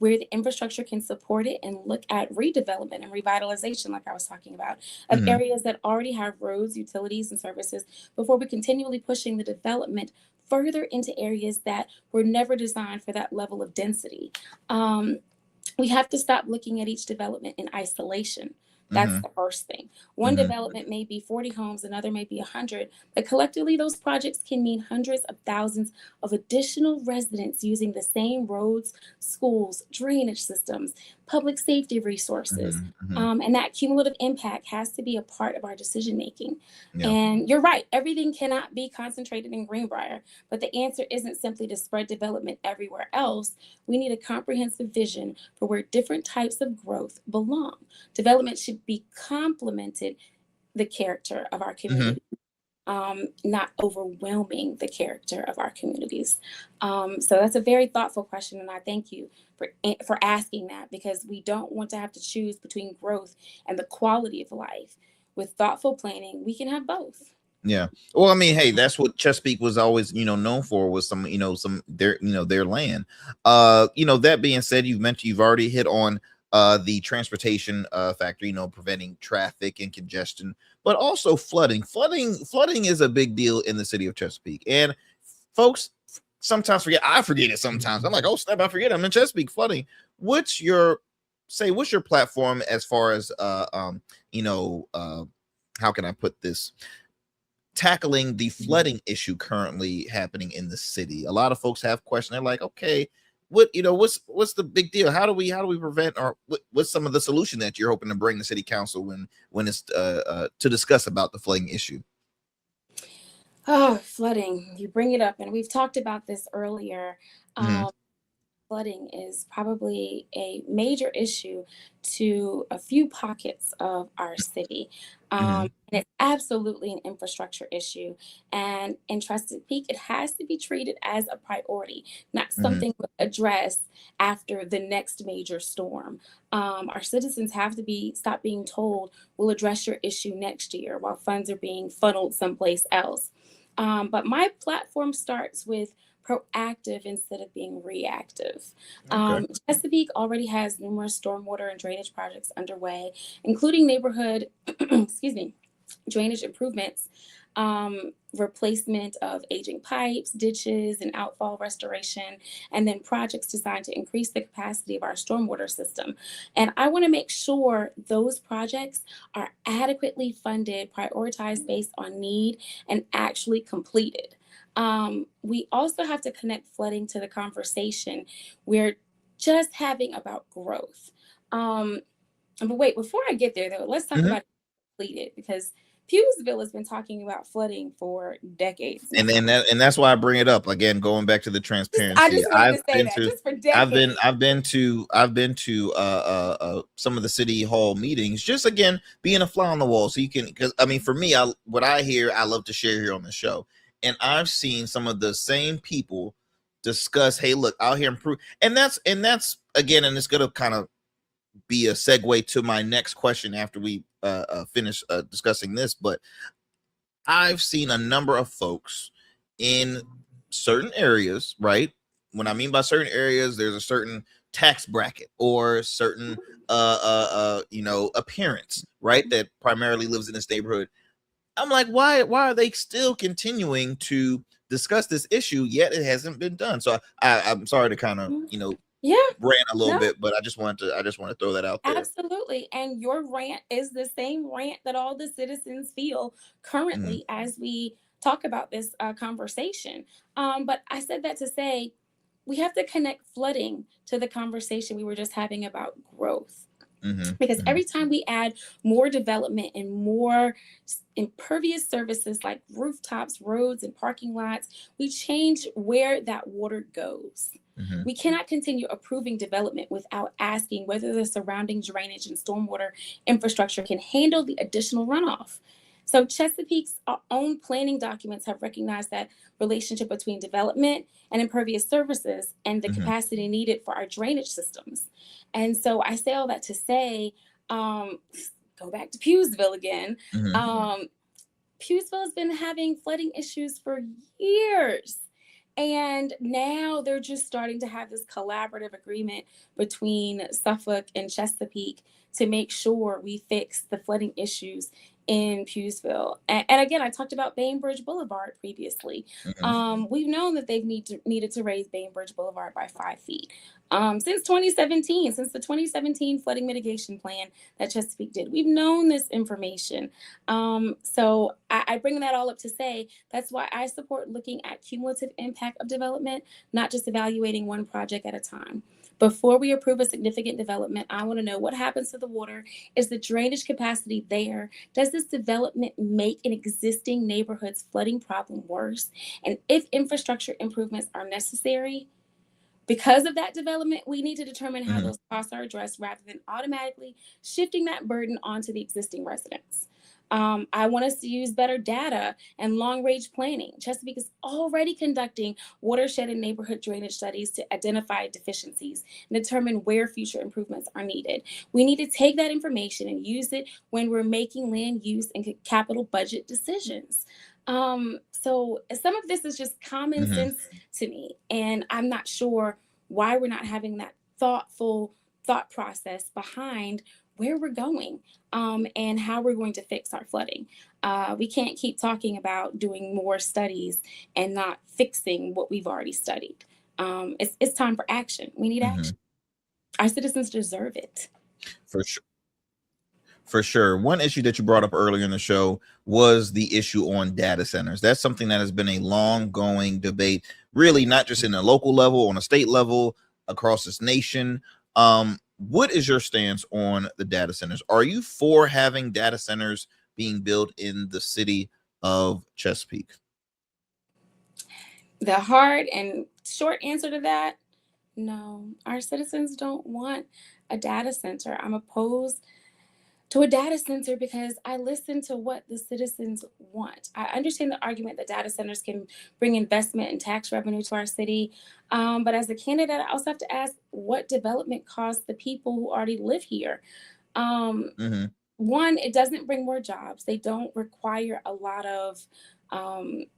where the infrastructure can support it and look at redevelopment and revitalization, like I was talking about, of areas that already have roads, utilities, and services before we continually pushing the development further into areas that were never designed for that level of density. We have to stop looking at each development in isolation. That's the first thing. One development may be 40 homes, another may be 100, but collectively those projects can mean hundreds of thousands of additional residents using the same roads, schools, drainage systems, public safety resources. And that cumulative impact has to be a part of our decision making. And you're right, everything cannot be concentrated in Greenbrier, but the answer isn't simply to spread development everywhere else. We need a comprehensive vision for where different types of growth belong. Development should be complemented the character of our community, not overwhelming the character of our communities. So that's a very thoughtful question, and I thank you for asking that, because we don't want to have to choose between growth and the quality of life. With thoughtful planning, we can have both. Yeah. Well, I mean, hey, that's what Chesapeake was always, known for, was some their land. That being said, you've already hit on the transportation factor, preventing traffic and congestion, but also flooding. Flooding is a big deal in the city of Chesapeake. And folks sometimes forget. I forget it sometimes. I'm like, oh snap, I forget I'm in Chesapeake. Flooding. What's your platform as far as how can I put this? Tackling the flooding issue currently happening in the city. A lot of folks have questions. They're like, okay, what's the big deal? How do we prevent, or what's some of the solution that you're hoping to bring to city council when it's to discuss about the flooding issue? Oh, flooding, you bring it up, and we've talked about this earlier. Flooding is probably a major issue to a few pockets of our city. And it's absolutely an infrastructure issue. And in Chesapeake, it has to be treated as a priority, not something addressed after the next major storm. Our citizens have to stop being told, we'll address your issue next year, while funds are being funneled someplace else. But my platform starts with proactive instead of being reactive. Chesapeake already has numerous stormwater and drainage projects underway, including neighborhood, drainage improvements, replacement of aging pipes, ditches, and outfall restoration, and then projects designed to increase the capacity of our stormwater system. And I want to make sure those projects are adequately funded, prioritized based on need, and actually completed. We also have to connect flooding to the conversation we're just having about growth. But wait, before I get there though, let's talk about completed, because Pewsville has been talking about flooding for decades now. And that's why I bring it up again, going back to the transparency. I just wanted to say that just for decades. I've been to some of the city hall meetings, just again being a fly on the wall, so you can, because I mean, for me, what I hear, I love to share here on the show. And I've seen some of the same people discuss, hey, look, out here improve. And that's again, and it's going to kind of be a segue to my next question after we finish discussing this. But I've seen a number of folks in certain areas, right? When I mean by certain areas, there's a certain tax bracket or certain appearance, right, that primarily lives in this neighborhood. I'm like, why are they still continuing to discuss this issue, yet it hasn't been done? So I'm sorry to kind of rant a little bit, but I just want to throw that out there. Absolutely. And your rant is the same rant that all the citizens feel currently as we talk about this conversation. But I said that to say we have to connect flooding to the conversation we were just having about growth. Because every time we add more development and more impervious services like rooftops, roads, and parking lots, we change where that water goes. We cannot continue approving development without asking whether the surrounding drainage and stormwater infrastructure can handle the additional runoff. So Chesapeake's own planning documents have recognized that relationship between development and impervious services and the capacity needed for our drainage systems. And so I say all that to say, go back to Pughesville again. Pughesville has been having flooding issues for years. And now they're just starting to have this collaborative agreement between Suffolk and Chesapeake to make sure we fix the flooding issues in Pughesville. And again, I talked about Bainbridge Boulevard previously. We've known that they've needed to raise Bainbridge Boulevard by 5 feet. Since 2017, since the 2017 flooding mitigation plan that Chesapeake did. We've known this information. So I bring that all up to say that's why I support looking at cumulative impact of development, not just evaluating one project at a time. Before we approve a significant development, I want to know what happens to the water. Is the drainage capacity there? Does this development make an existing neighborhood's flooding problem worse? And if infrastructure improvements are necessary, because of that development, we need to determine how those costs are addressed rather than automatically shifting that burden onto the existing residents. I want us to use better data and long-range planning. Chesapeake is already conducting watershed and neighborhood drainage studies to identify deficiencies and determine where future improvements are needed. We need to take that information and use it when we're making land use and capital budget decisions. So some of this is just common sense to me, and I'm not sure why we're not having that thoughtful thought process behind where we're going and how we're going to fix our flooding. We can't keep talking about doing more studies and not fixing what we've already studied. It's time for action. We need action. Our citizens deserve it. For sure. For sure. One issue that you brought up earlier in the show was the issue on data centers. That's something that has been a long going debate, really, not just in a local level, on a state level, across this nation. What is your stance on the data centers? Are you for having data centers being built in the city of Chesapeake? The hard and short answer to that, no. Our citizens don't want a data center. I'm opposed to a data center because I listen to what the citizens want. I understand the argument that data centers can bring investment and tax revenue to our city. But as a candidate, I also have to ask what development costs the people who already live here. One, it doesn't bring more jobs. They don't require a lot of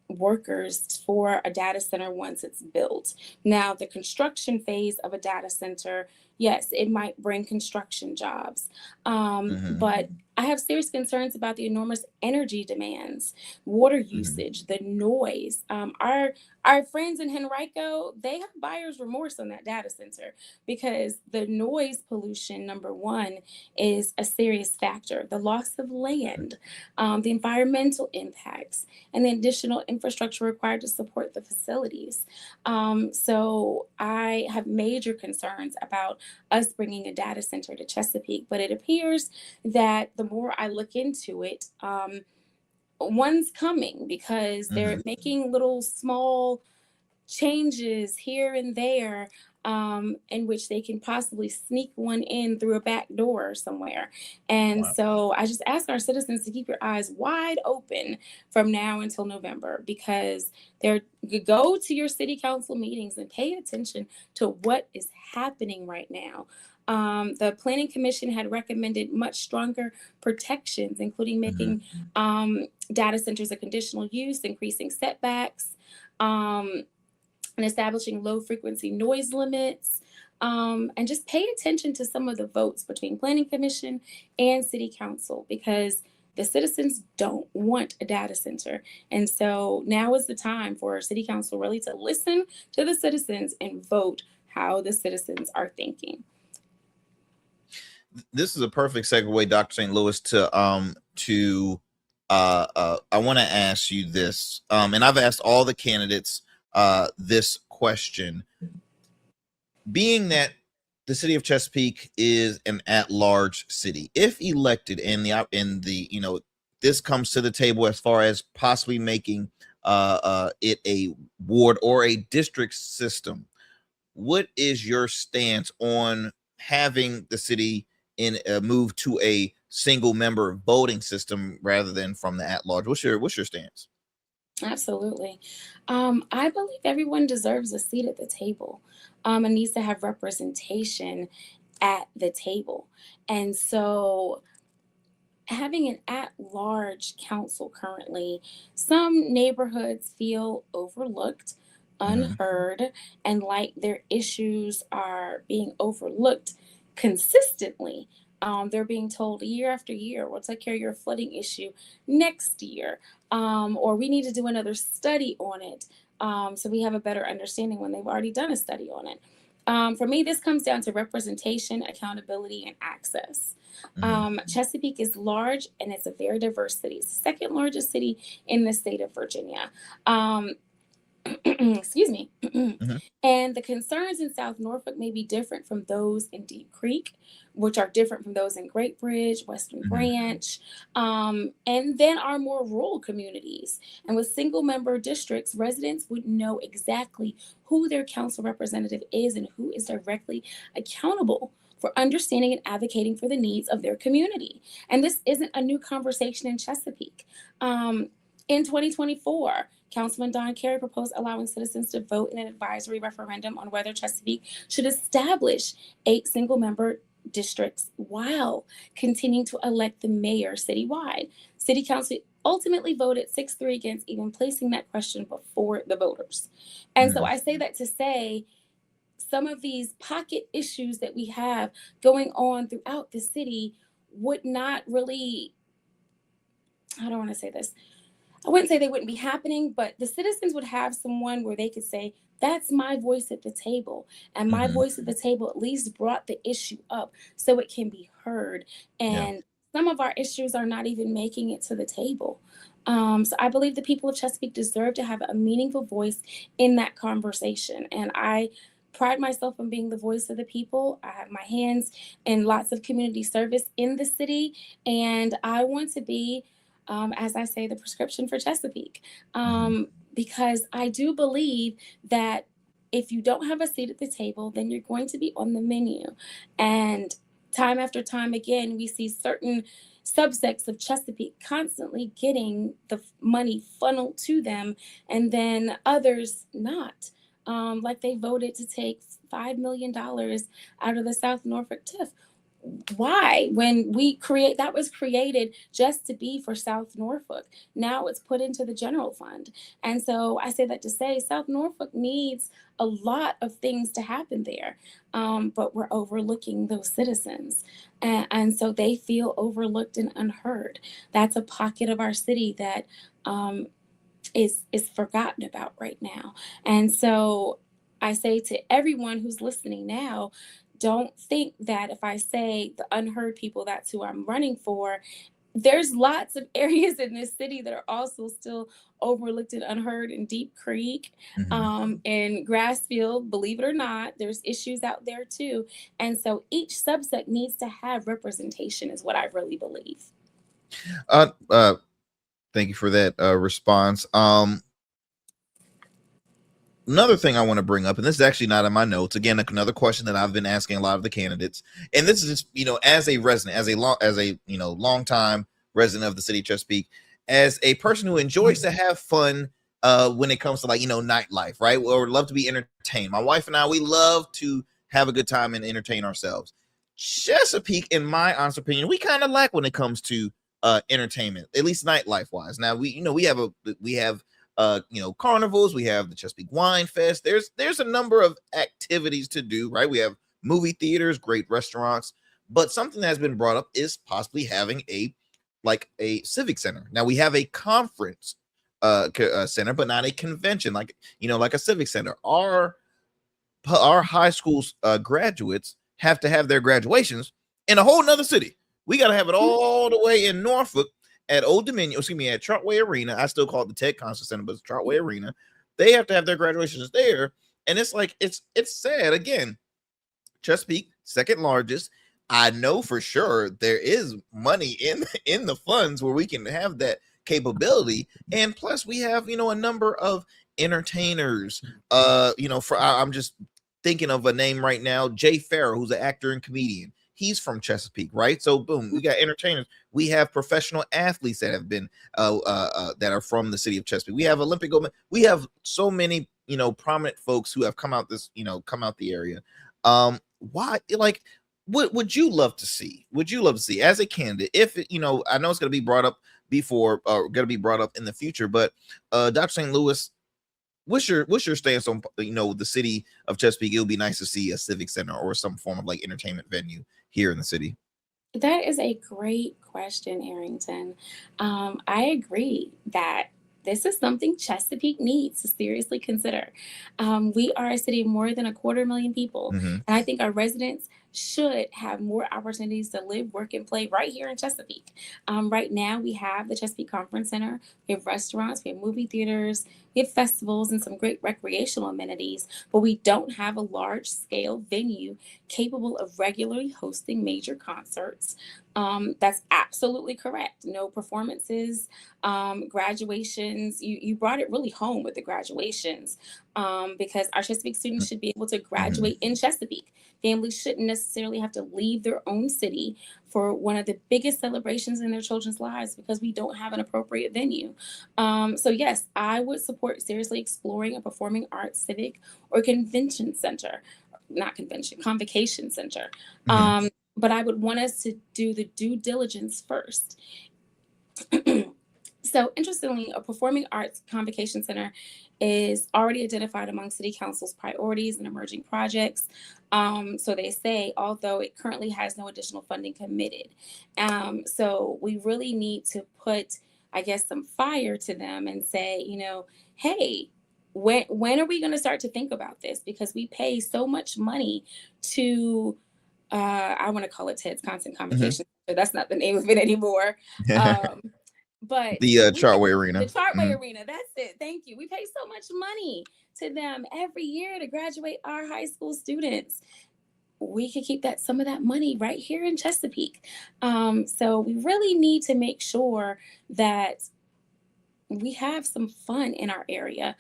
workers for a data center once it's built. Now, the construction phase of a data center, yes, it might bring construction jobs. But I have serious concerns about the enormous energy demands, water usage, the noise. Our friends in Henrico, they have buyer's remorse on that data center because the noise pollution, number one, is a serious factor. The loss of land, the environmental impacts, and the additional infrastructure required to support the facilities. So I have major concerns about us bringing a data center to Chesapeake, but it appears that the more I look into it, one's coming because they're making little small changes here and there in which they can possibly sneak one in through a back door somewhere. And so I just ask our citizens to keep your eyes wide open from now until November, because go to your city council meetings and pay attention to what is happening right now. The Planning Commission had recommended much stronger protections, including making data centers a conditional use, increasing setbacks, and establishing low frequency noise limits, and just pay attention to some of the votes between Planning Commission and City Council, because the citizens don't want a data center. And so now is the time for City Council really to listen to the citizens and vote how the citizens are thinking. This is a perfect segue, Dr. St. Louis, to I want to ask you this, and I've asked all the candidates this question. Being that the city of Chesapeake is an at-large city. If elected, and this comes to the table as far as possibly making it a ward or a district system, what is your stance on having the city in move to a single member voting system rather than from the at-large? What's your stance? Absolutely. I believe everyone deserves a seat at the table, and needs to have representation at the table. And so having an at-large council currently, some neighborhoods feel overlooked, unheard, and like their issues are being overlooked consistently. They're being told year after year, we'll take care of your flooding issue next year, or we need to do another study on it, so we have a better understanding when they've already done a study on it. For me, this comes down to representation, accountability, and access. Chesapeake is large and it's a very diverse city. It's the second largest city in the state of Virginia. Excuse me. And the concerns in South Norfolk may be different from those in Deep Creek, which are different from those in Great Bridge, Western Branch, and then our more rural communities. And with single member districts, residents would know exactly who their council representative is and who is directly accountable for understanding and advocating for the needs of their community. And this isn't a new conversation in Chesapeake. In 2024, Councilman Don Carey proposed allowing citizens to vote in an advisory referendum on whether Chesapeake should establish 8 single-member districts while continuing to elect the mayor citywide. City Council ultimately voted 6-3 against even placing that question before the voters. And so I say that to say some of these pocket issues that we have going on throughout the city would not really, I don't want to say this, I wouldn't say they wouldn't be happening, but the citizens would have someone where they could say, that's my voice at the table. And my voice at the table at least brought the issue up so it can be heard. And some of our issues are not even making it to the table. So I believe the people of Chesapeake deserve to have a meaningful voice in that conversation. And I pride myself on being the voice of the people. I have my hands in lots of community service in the city, and I want to be, as I say, the prescription for Chesapeake, because I do believe that if you don't have a seat at the table, then you're going to be on the menu. And time after time again, we see certain subsects of Chesapeake constantly getting the money funneled to them, and then others not. Like they voted to take $5 million out of the South Norfolk TIF. Why? When that was created just to be for South Norfolk. Now it's put into the general fund. And so I say that to say South Norfolk needs a lot of things to happen there. But we're overlooking those citizens. And so they feel overlooked and unheard. That's a pocket of our city that is forgotten about right now. And so I say to everyone who's listening now, don't think that if I say the unheard people, that's who I'm running for. There's lots of areas in this city that are also still overlooked and unheard in Deep Creek, in Grassfield, believe it or not, there's issues out there too. And so each subset needs to have representation is what I really believe. Thank you for that response. Another thing I want to bring up, and this is actually not in my notes. Again, another question that I've been asking a lot of the candidates, and this is just, as a resident, as a longtime resident of the city of Chesapeake, as a person who enjoys to have fun when it comes to nightlife, right? Or love to be entertained. My wife and I, we love to have a good time and entertain ourselves. Chesapeake, in my honest opinion, we kind of lack when it comes to entertainment, at least nightlife wise. Now we have carnivals, we have the Chesapeake Wine Fest. There's a number of activities to do, right? We have movie theaters, great restaurants, but something that has been brought up is possibly having a civic center. Now we have a conference center, but not a convention, like a civic center. Our high school's graduates have to have their graduations in a whole nother city. We got to have it all the way in Norfolk at Old Dominion, at Chartway Arena. I still call it the Tech Concert Center, but it's Chartway Arena. They have to have their graduations there. And it's like, it's sad. Again, Chesapeake, second largest. I know for sure there is money in the funds where we can have that capability, and plus we have a number of entertainers. I'm just thinking of a name right now, Jay Farrow, who's an actor and comedian. He's from Chesapeake, right? So boom, we got entertainers. We have professional athletes that have been that are from the city of Chesapeake. We have Olympic gold. We have so many prominent folks who have come out the area. Why, like, what would you love to see? Would you love to see as a candidate? If I know it's going to be brought up before, or going to be brought up in the future, but Dr. St. Louis, what's your stance on the city of Chesapeake? It would be nice to see a civic center or some form of like entertainment venue here in the city. That is a great question, Arrington. I agree that this is something Chesapeake needs to seriously consider. We are a city of more than 250,000 people, and I think our residents should have more opportunities to live, work, and play right here in Chesapeake. Right now, we have the Chesapeake Conference Center, we have restaurants, we have movie theaters, we have festivals and some great recreational amenities, but we don't have a large-scale venue capable of regularly hosting major concerts. That's absolutely correct. No performances, graduations. You brought it really home with the graduations, because our Chesapeake students should be able to graduate in Chesapeake. Families shouldn't necessarily have to leave their own city for one of the biggest celebrations in their children's lives because we don't have an appropriate venue. So yes, I would support seriously exploring a performing arts civic or convention center, convocation center. But I would want us to do the due diligence first. So interestingly, a performing arts convocation center is already identified among City Council's priorities and emerging projects. So they say, although it currently has no additional funding committed. So we really need to put, I guess, some fire to them and say, hey, when are we going to start to think about this? Because we pay so much money to, I want to call it Ted's Constant Convocation. So that's not the name of it anymore. But the Chartway Arena. The Chartway Arena, that's it. Thank you. We pay so much money to them every year to graduate our high school students. We could keep some of that money right here in Chesapeake. So we really need to make sure that we have some fun in our area.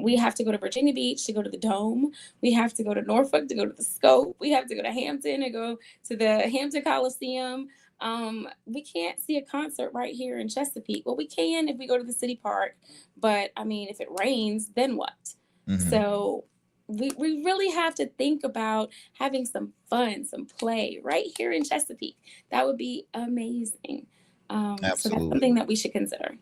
We have to go to Virginia Beach to go to the Dome. We have to go to Norfolk to go to the Scope. We have to go to Hampton to go to the Hampton Coliseum. We can't see a concert right here in Chesapeake. Well, we can if we go to the city park, but I mean, if it rains, then what? So we really have to think about having some fun, some play right here in Chesapeake. That would be amazing. So that's something that we should consider.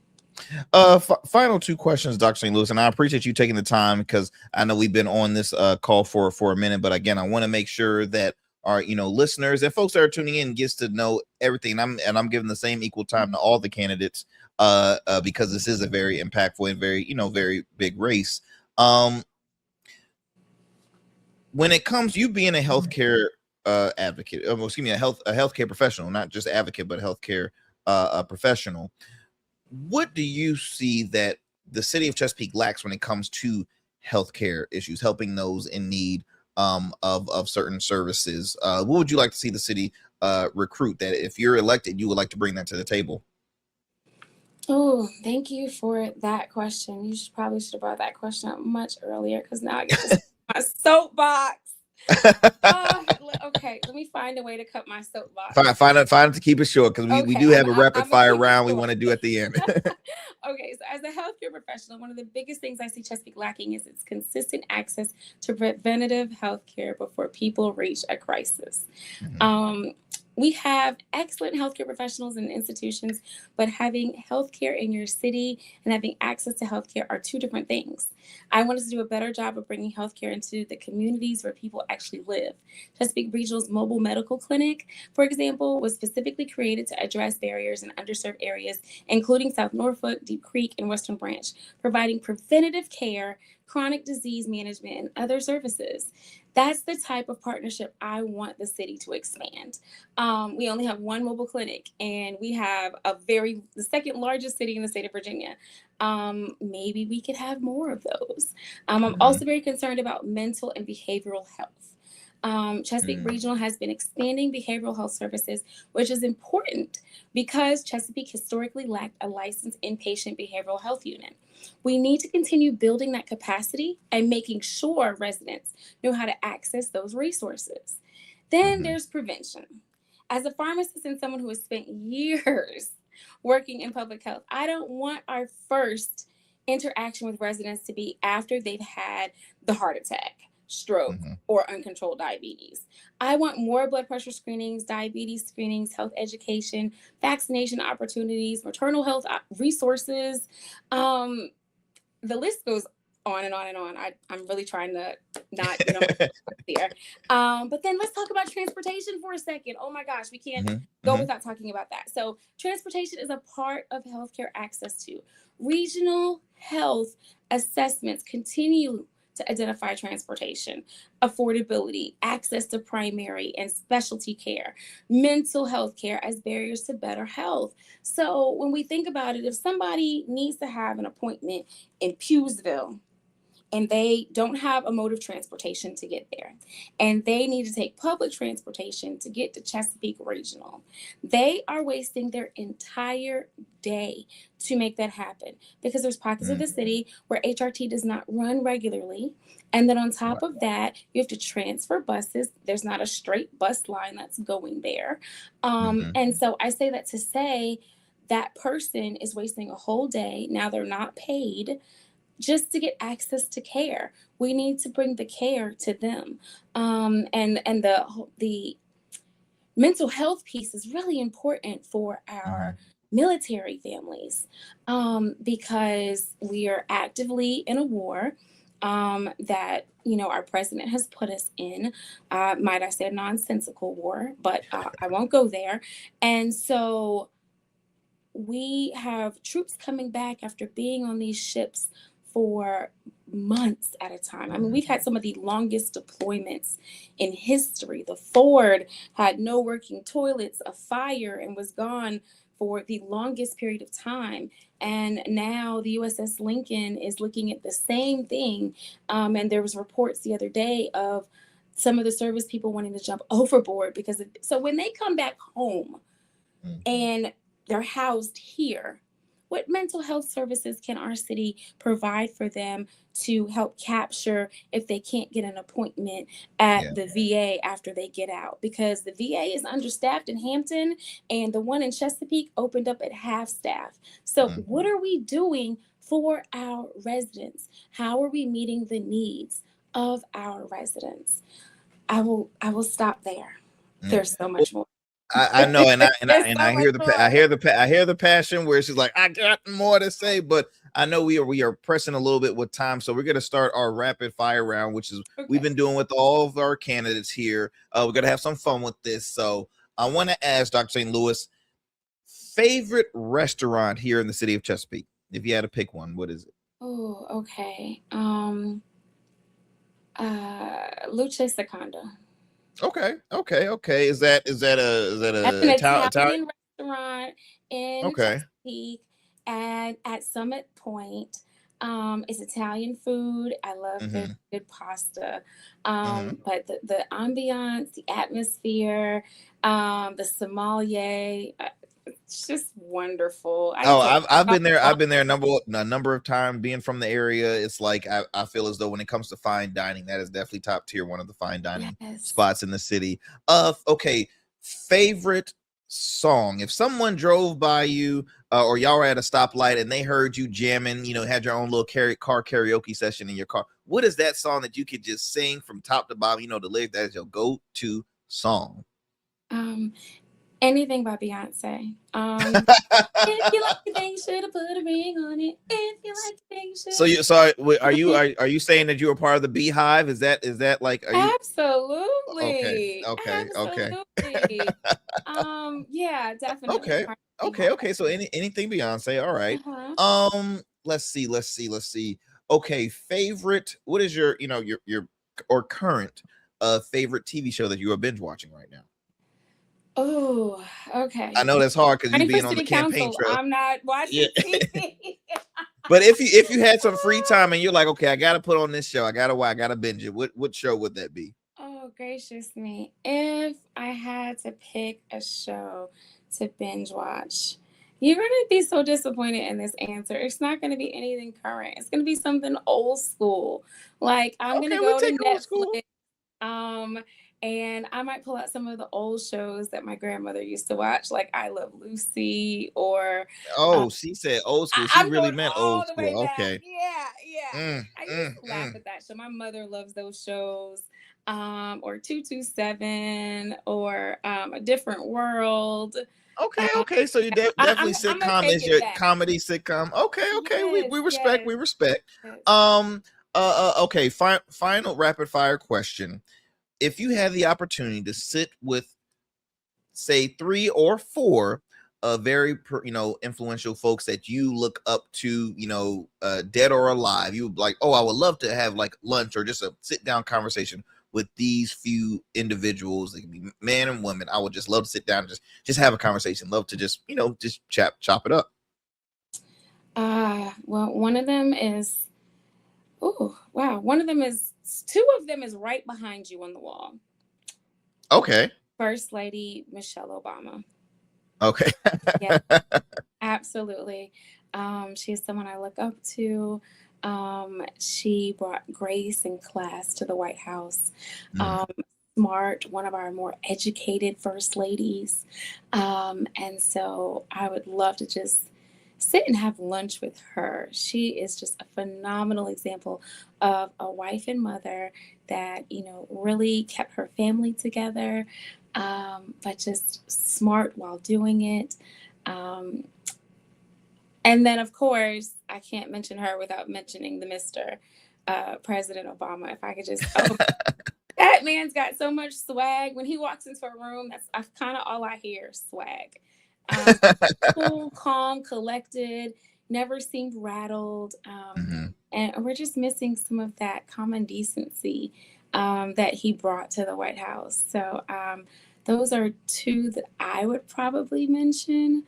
Final two questions, Dr. St. Louis, and I appreciate you taking the time because I know we've been on this call for a minute, but again, I want to make sure that our listeners and folks that are tuning in gets to know everything. I'm giving the same equal time to all the candidates because this is a very impactful and very very big race. When it comes you being a healthcare advocate, a healthcare professional, not just advocate but healthcare professional, what do you see that the city of Chesapeake lacks when it comes to healthcare issues, helping those in need of certain services? What would you like to see the city recruit that if you're elected, you would like to bring that to the table? Oh, thank you for that question. You probably should have brought that question up much earlier because now I get to my soapbox. Okay, let me find a way to cut my soapbox. Find to keep it short because we do have a rapid fire round we want to do at the end. Okay, so as a healthcare professional, one of the biggest things I see Chesapeake lacking is its consistent access to preventative healthcare before people reach a crisis. We have excellent healthcare professionals and institutions, but having healthcare in your city and having access to healthcare are two different things. I want us to do a better job of bringing healthcare into the communities where people actually live. Chesapeake Regional's mobile medical clinic, for example, was specifically created to address barriers in underserved areas, including South Norfolk, Deep Creek, and Western Branch, providing preventative care, chronic disease management, and other services. That's the type of partnership I want the city to expand. We only have one mobile clinic, and we have the second largest city in the state of Virginia. Maybe we could have more of those. I'm also very concerned about mental and behavioral health. Chesapeake Regional has been expanding behavioral health services, which is important because Chesapeake historically lacked a licensed inpatient behavioral health unit. We need to continue building that capacity and making sure residents know how to access those resources. Then there's prevention. As a pharmacist and someone who has spent years working in public health, I don't want our first interaction with residents to be after they've had the heart attack, stroke, or uncontrolled diabetes. I want more blood pressure screenings, diabetes screenings, health education, vaccination opportunities, maternal health resources. The list goes on and on and on. I'm really trying to not get on my here. But then let's talk about transportation for a second. Oh my gosh, we can't go without talking about that. So transportation is a part of healthcare access to. Regional health assessments continue to identify transportation, affordability, access to primary and specialty care, mental health care as barriers to better health. So when we think about it, if somebody needs to have an appointment in Pewsville, and they don't have a mode of transportation to get there, and they need to take public transportation to get to Chesapeake Regional, they are wasting their entire day to make that happen, because there's pockets of the city where HRT does not run regularly. And then on top of that, you have to transfer buses. There's not a straight bus line that's going there. And so I say that to say that person is wasting a whole day. Now they're not paid just to get access to care. We need to bring the care to them. And the mental health piece is really important for our military families, because we are actively in a war that, you know, our president has put us in. Might I say a nonsensical war, but I won't go there. And so we have troops coming back after being on these ships for months at a time. I mean, we've had some of the longest deployments in history. The Ford had no working toilets, a fire, and was gone for the longest period of time. And now the USS Lincoln is looking at the same thing. And there was reports the other day of some of the service people wanting to jump overboard because so when they come back home and they're housed here, what mental health services can our city provide for them to help capture if they can't get an appointment at the VA after they get out? Because the VA is understaffed in Hampton, and the one in Chesapeake opened up at half staff. So what are we doing for our residents? How are we meeting the needs of our residents? I will stop there. There's so much more. I know, and I hear the passion where she's like, I got more to say, but I know we are pressing a little bit with time, so we're gonna start our rapid fire round, which is we've been doing with all of our candidates here. We're gonna have some fun with this. So I want to ask Dr. St. Louis, favorite restaurant here in the city of Chesapeake. If you had to pick one, what is it? Oh, okay. Luce Seconda. Okay. Is that an Italian restaurant in Chesapeake and at Summit Point. It's Italian food. I love the good pasta. But the ambiance, the atmosphere, the sommelier, it's just wonderful. I've been there. I've been there a number of times. Being from the area, it's like I feel as though when it comes to fine dining, that is definitely top tier, one of the fine dining spots in the city. Okay, favorite song. If someone drove by you or y'all were at a stoplight and they heard you jamming, you know, had your own little car karaoke session in your car, what is that song that you could just sing from top to bottom? You know, the lyric that is your go-to song. Anything by Beyonce. If you like the thing, you should have put a ring on it. If you like the thing, you should. Are you saying that you were part of the Beehive? Is that like? Absolutely. Okay. Yeah, definitely. Okay. So anything Beyonce? All right. Let's see. Okay, favorite. What is your current favorite TV show that you are binge watching right now? Oh, okay. I know that's hard because you're being on the campaign trail. I'm not watching TV. But if you had some free time and you're like, okay, I gotta put on this show, I gotta binge it. What show would that be? Oh gracious me. If I had to pick a show to binge watch, you're going to be so disappointed in this answer. It's not going to be anything current. It's going to be something old school. Like, I'm going to go to Netflix. And I might pull out some of the old shows that my grandmother used to watch, like I Love Lucy or She said old school. She I'm really going meant all old the way school. back. Okay. Yeah. I used to laugh at that show. My mother loves those shows. Or 227 or A Different World. Okay. So you definitely I'm gonna sitcom take is it your back. comedy sitcom. Okay. We respect. Yes. We respect. Yes. Okay. Final rapid fire question. If you had the opportunity to sit with, say, 3 or 4 very influential folks that you look up to, dead or alive, you would like, I would love to have like lunch or just a sit down conversation with these few individuals. They can be men and women. I would just love to sit down and just have a conversation. Love to just chop it up. Well, one of them is, two of them is right behind you on the wall. Okay. First Lady Michelle Obama. Okay. Yeah, absolutely. She's someone I look up to. She brought grace and class to the White House. Smart, one of our more educated first ladies. And so I would love to just sit and have lunch with her. She is just a phenomenal example of a wife and mother that, really kept her family together, but just smart while doing it. And then, of course, I can't mention her without mentioning the Mr. President Obama. If I could just, that man's got so much swag. When he walks into a room, that's kind of all I hear, swag. Cool, calm, collected, never seemed rattled. And we're just missing some of that common decency that he brought to the White House. So those are 2 that I would probably mention.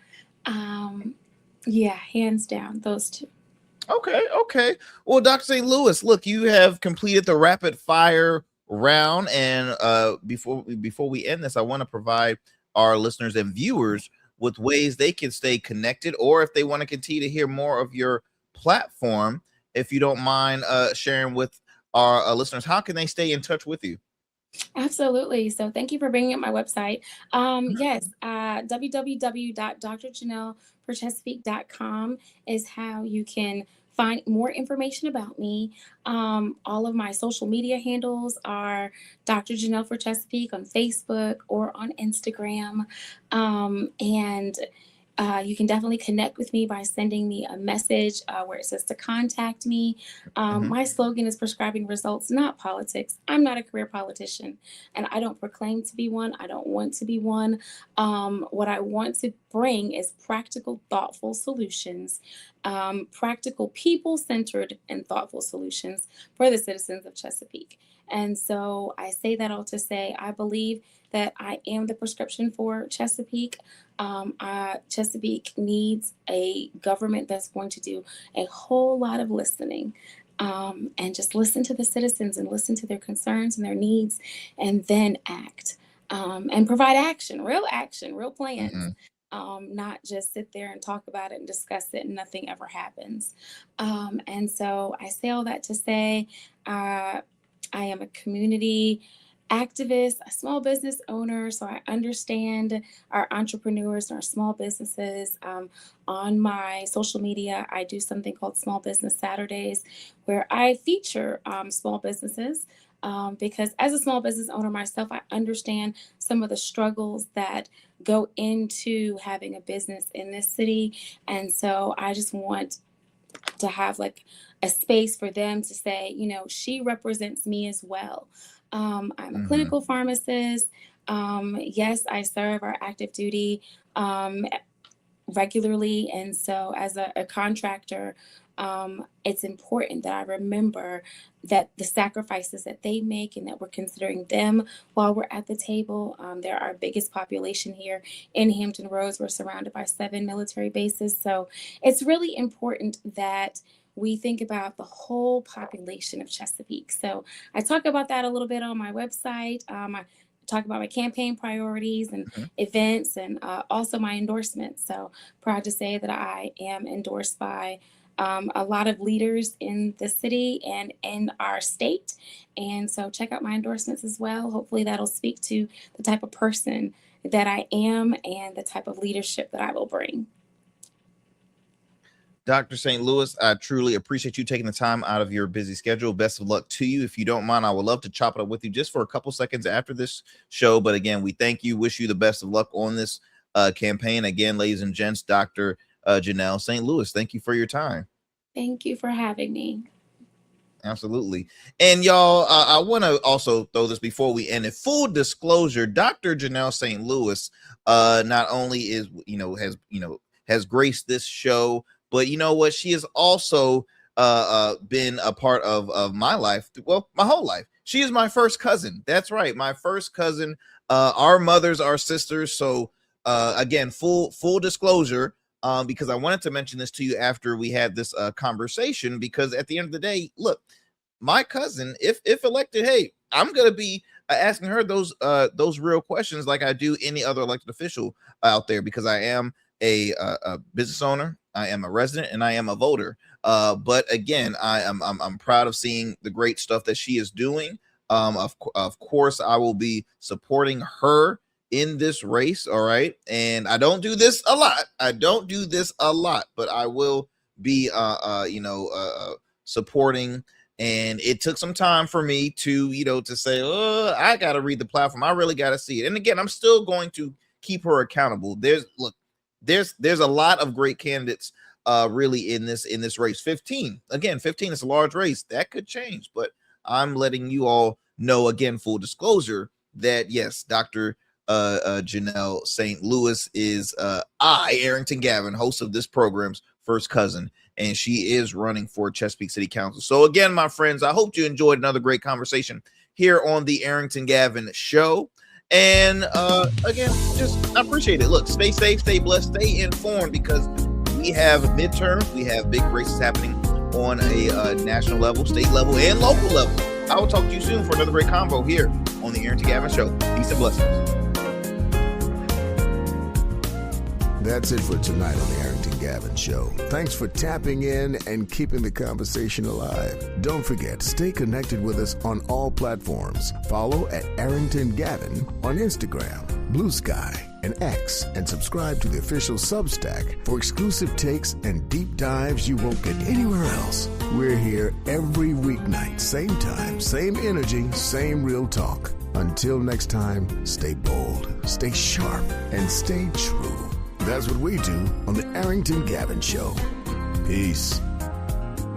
Yeah, hands down, those 2. Okay. Well, Dr. St. Louis, look, you have completed the rapid fire round, and before we end this, I want to provide our listeners and viewers with ways they can stay connected, or if they want to continue to hear more of your platform, if you don't mind sharing with our listeners, how can they stay in touch with you? Absolutely. So thank you for bringing up my website. Yes, www.drjanelleforchesapeake.com is how you can find more information about me. All of my social media handles are Dr. Janelle for Chesapeake on Facebook or on Instagram. And you can definitely connect with me by sending me a message where it says to contact me. My slogan is prescribing results, not politics. I'm not a career politician, and I don't proclaim to be one. I don't want to be one. What I want to bring is practical, thoughtful solutions, practical, people-centered, and thoughtful solutions for the citizens of Chesapeake. And so I say that all to say I believe that I am the prescription for Chesapeake. Chesapeake needs a government that's going to do a whole lot of listening, and just listen to the citizens and listen to their concerns and their needs, and then act, and provide action, real plans. Not just sit there and talk about it and discuss it and nothing ever happens. And so I say all that to say I am a community activist, a small business owner, so I understand our entrepreneurs and our small businesses. On my social media, I do something called Small Business Saturdays, where I feature small businesses. Because as a small business owner myself, I understand some of the struggles that go into having a business in this city. And so I just want to have like a space for them to say, she represents me as well. I'm a clinical pharmacist. Yes, I serve our active duty regularly. And so as a contractor, it's important that I remember that the sacrifices that they make and that we're considering them while we're at the table. They're our biggest population here in Hampton Roads. We're surrounded by 7 military bases. So it's really important that we think about the whole population of Chesapeake. So I talk about that a little bit on my website. I talk about my campaign priorities and events, and also my endorsements. So proud to say that I am endorsed by a lot of leaders in the city and in our state. And so check out my endorsements as well. Hopefully that'll speak to the type of person that I am and the type of leadership that I will bring. Dr. St. Louis, I truly appreciate you taking the time out of your busy schedule. Best of luck to you. If you don't mind, I would love to chop it up with you just for a couple seconds after this show. But again, we thank you, wish you the best of luck on this campaign. Again, ladies and gents, Dr. Janelle St. Louis, thank you for your time. Thank you for having me. Absolutely. And y'all, I want to also throw this before we end it. Full disclosure, Dr. Janelle St. Louis not only is, has graced this show, but you know what? She has also been a part of my life. Well, my whole life. She is my first cousin. That's right. My first cousin. Our mothers are sisters. So again, full disclosure, because I wanted to mention this to you after we had this conversation, because at the end of the day, look, my cousin, if elected, hey, I'm going to be asking her those real questions like I do any other elected official out there, because I am a business owner, I am a resident, and I am a voter. But again, I'm proud of seeing the great stuff that she is doing. Of course, I will be supporting her in this race. All right. And I don't do this a lot. But I will be, supporting. And it took some time for me to say, oh, I got to read the platform. I really got to see it. And again, I'm still going to keep her accountable. There's a lot of great candidates really in this race. 15 is a large race that could change, but I'm letting you all know, again, full disclosure, that yes, Dr. Janelle St. Louis is Arrington Gavin, host of this program's first cousin, and she is running for Chesapeake City Council. So again, my friends, I hope you enjoyed another great conversation here on the Arrington Gavin Show. And again, I appreciate it. Look, stay safe, stay blessed, stay informed, because we have midterms, we have big races happening on a national level, state level, and local level. I will talk to you soon for another great convo here on the Arrington Gavin Show. Peace and blessings. That's it for tonight on the Arrington Gavin Show. Thanks for tapping in and keeping the conversation alive. Don't forget, stay connected with us on all platforms. Follow at Arrington Gavin on Instagram, Blue Sky, and X, and subscribe to the official Substack for exclusive takes and deep dives you won't get anywhere else. We're here every weeknight, same time, same energy, same real talk. Until next time, stay bold, stay sharp, and stay true. That's what we do on the Arrington Gavin Show. Peace.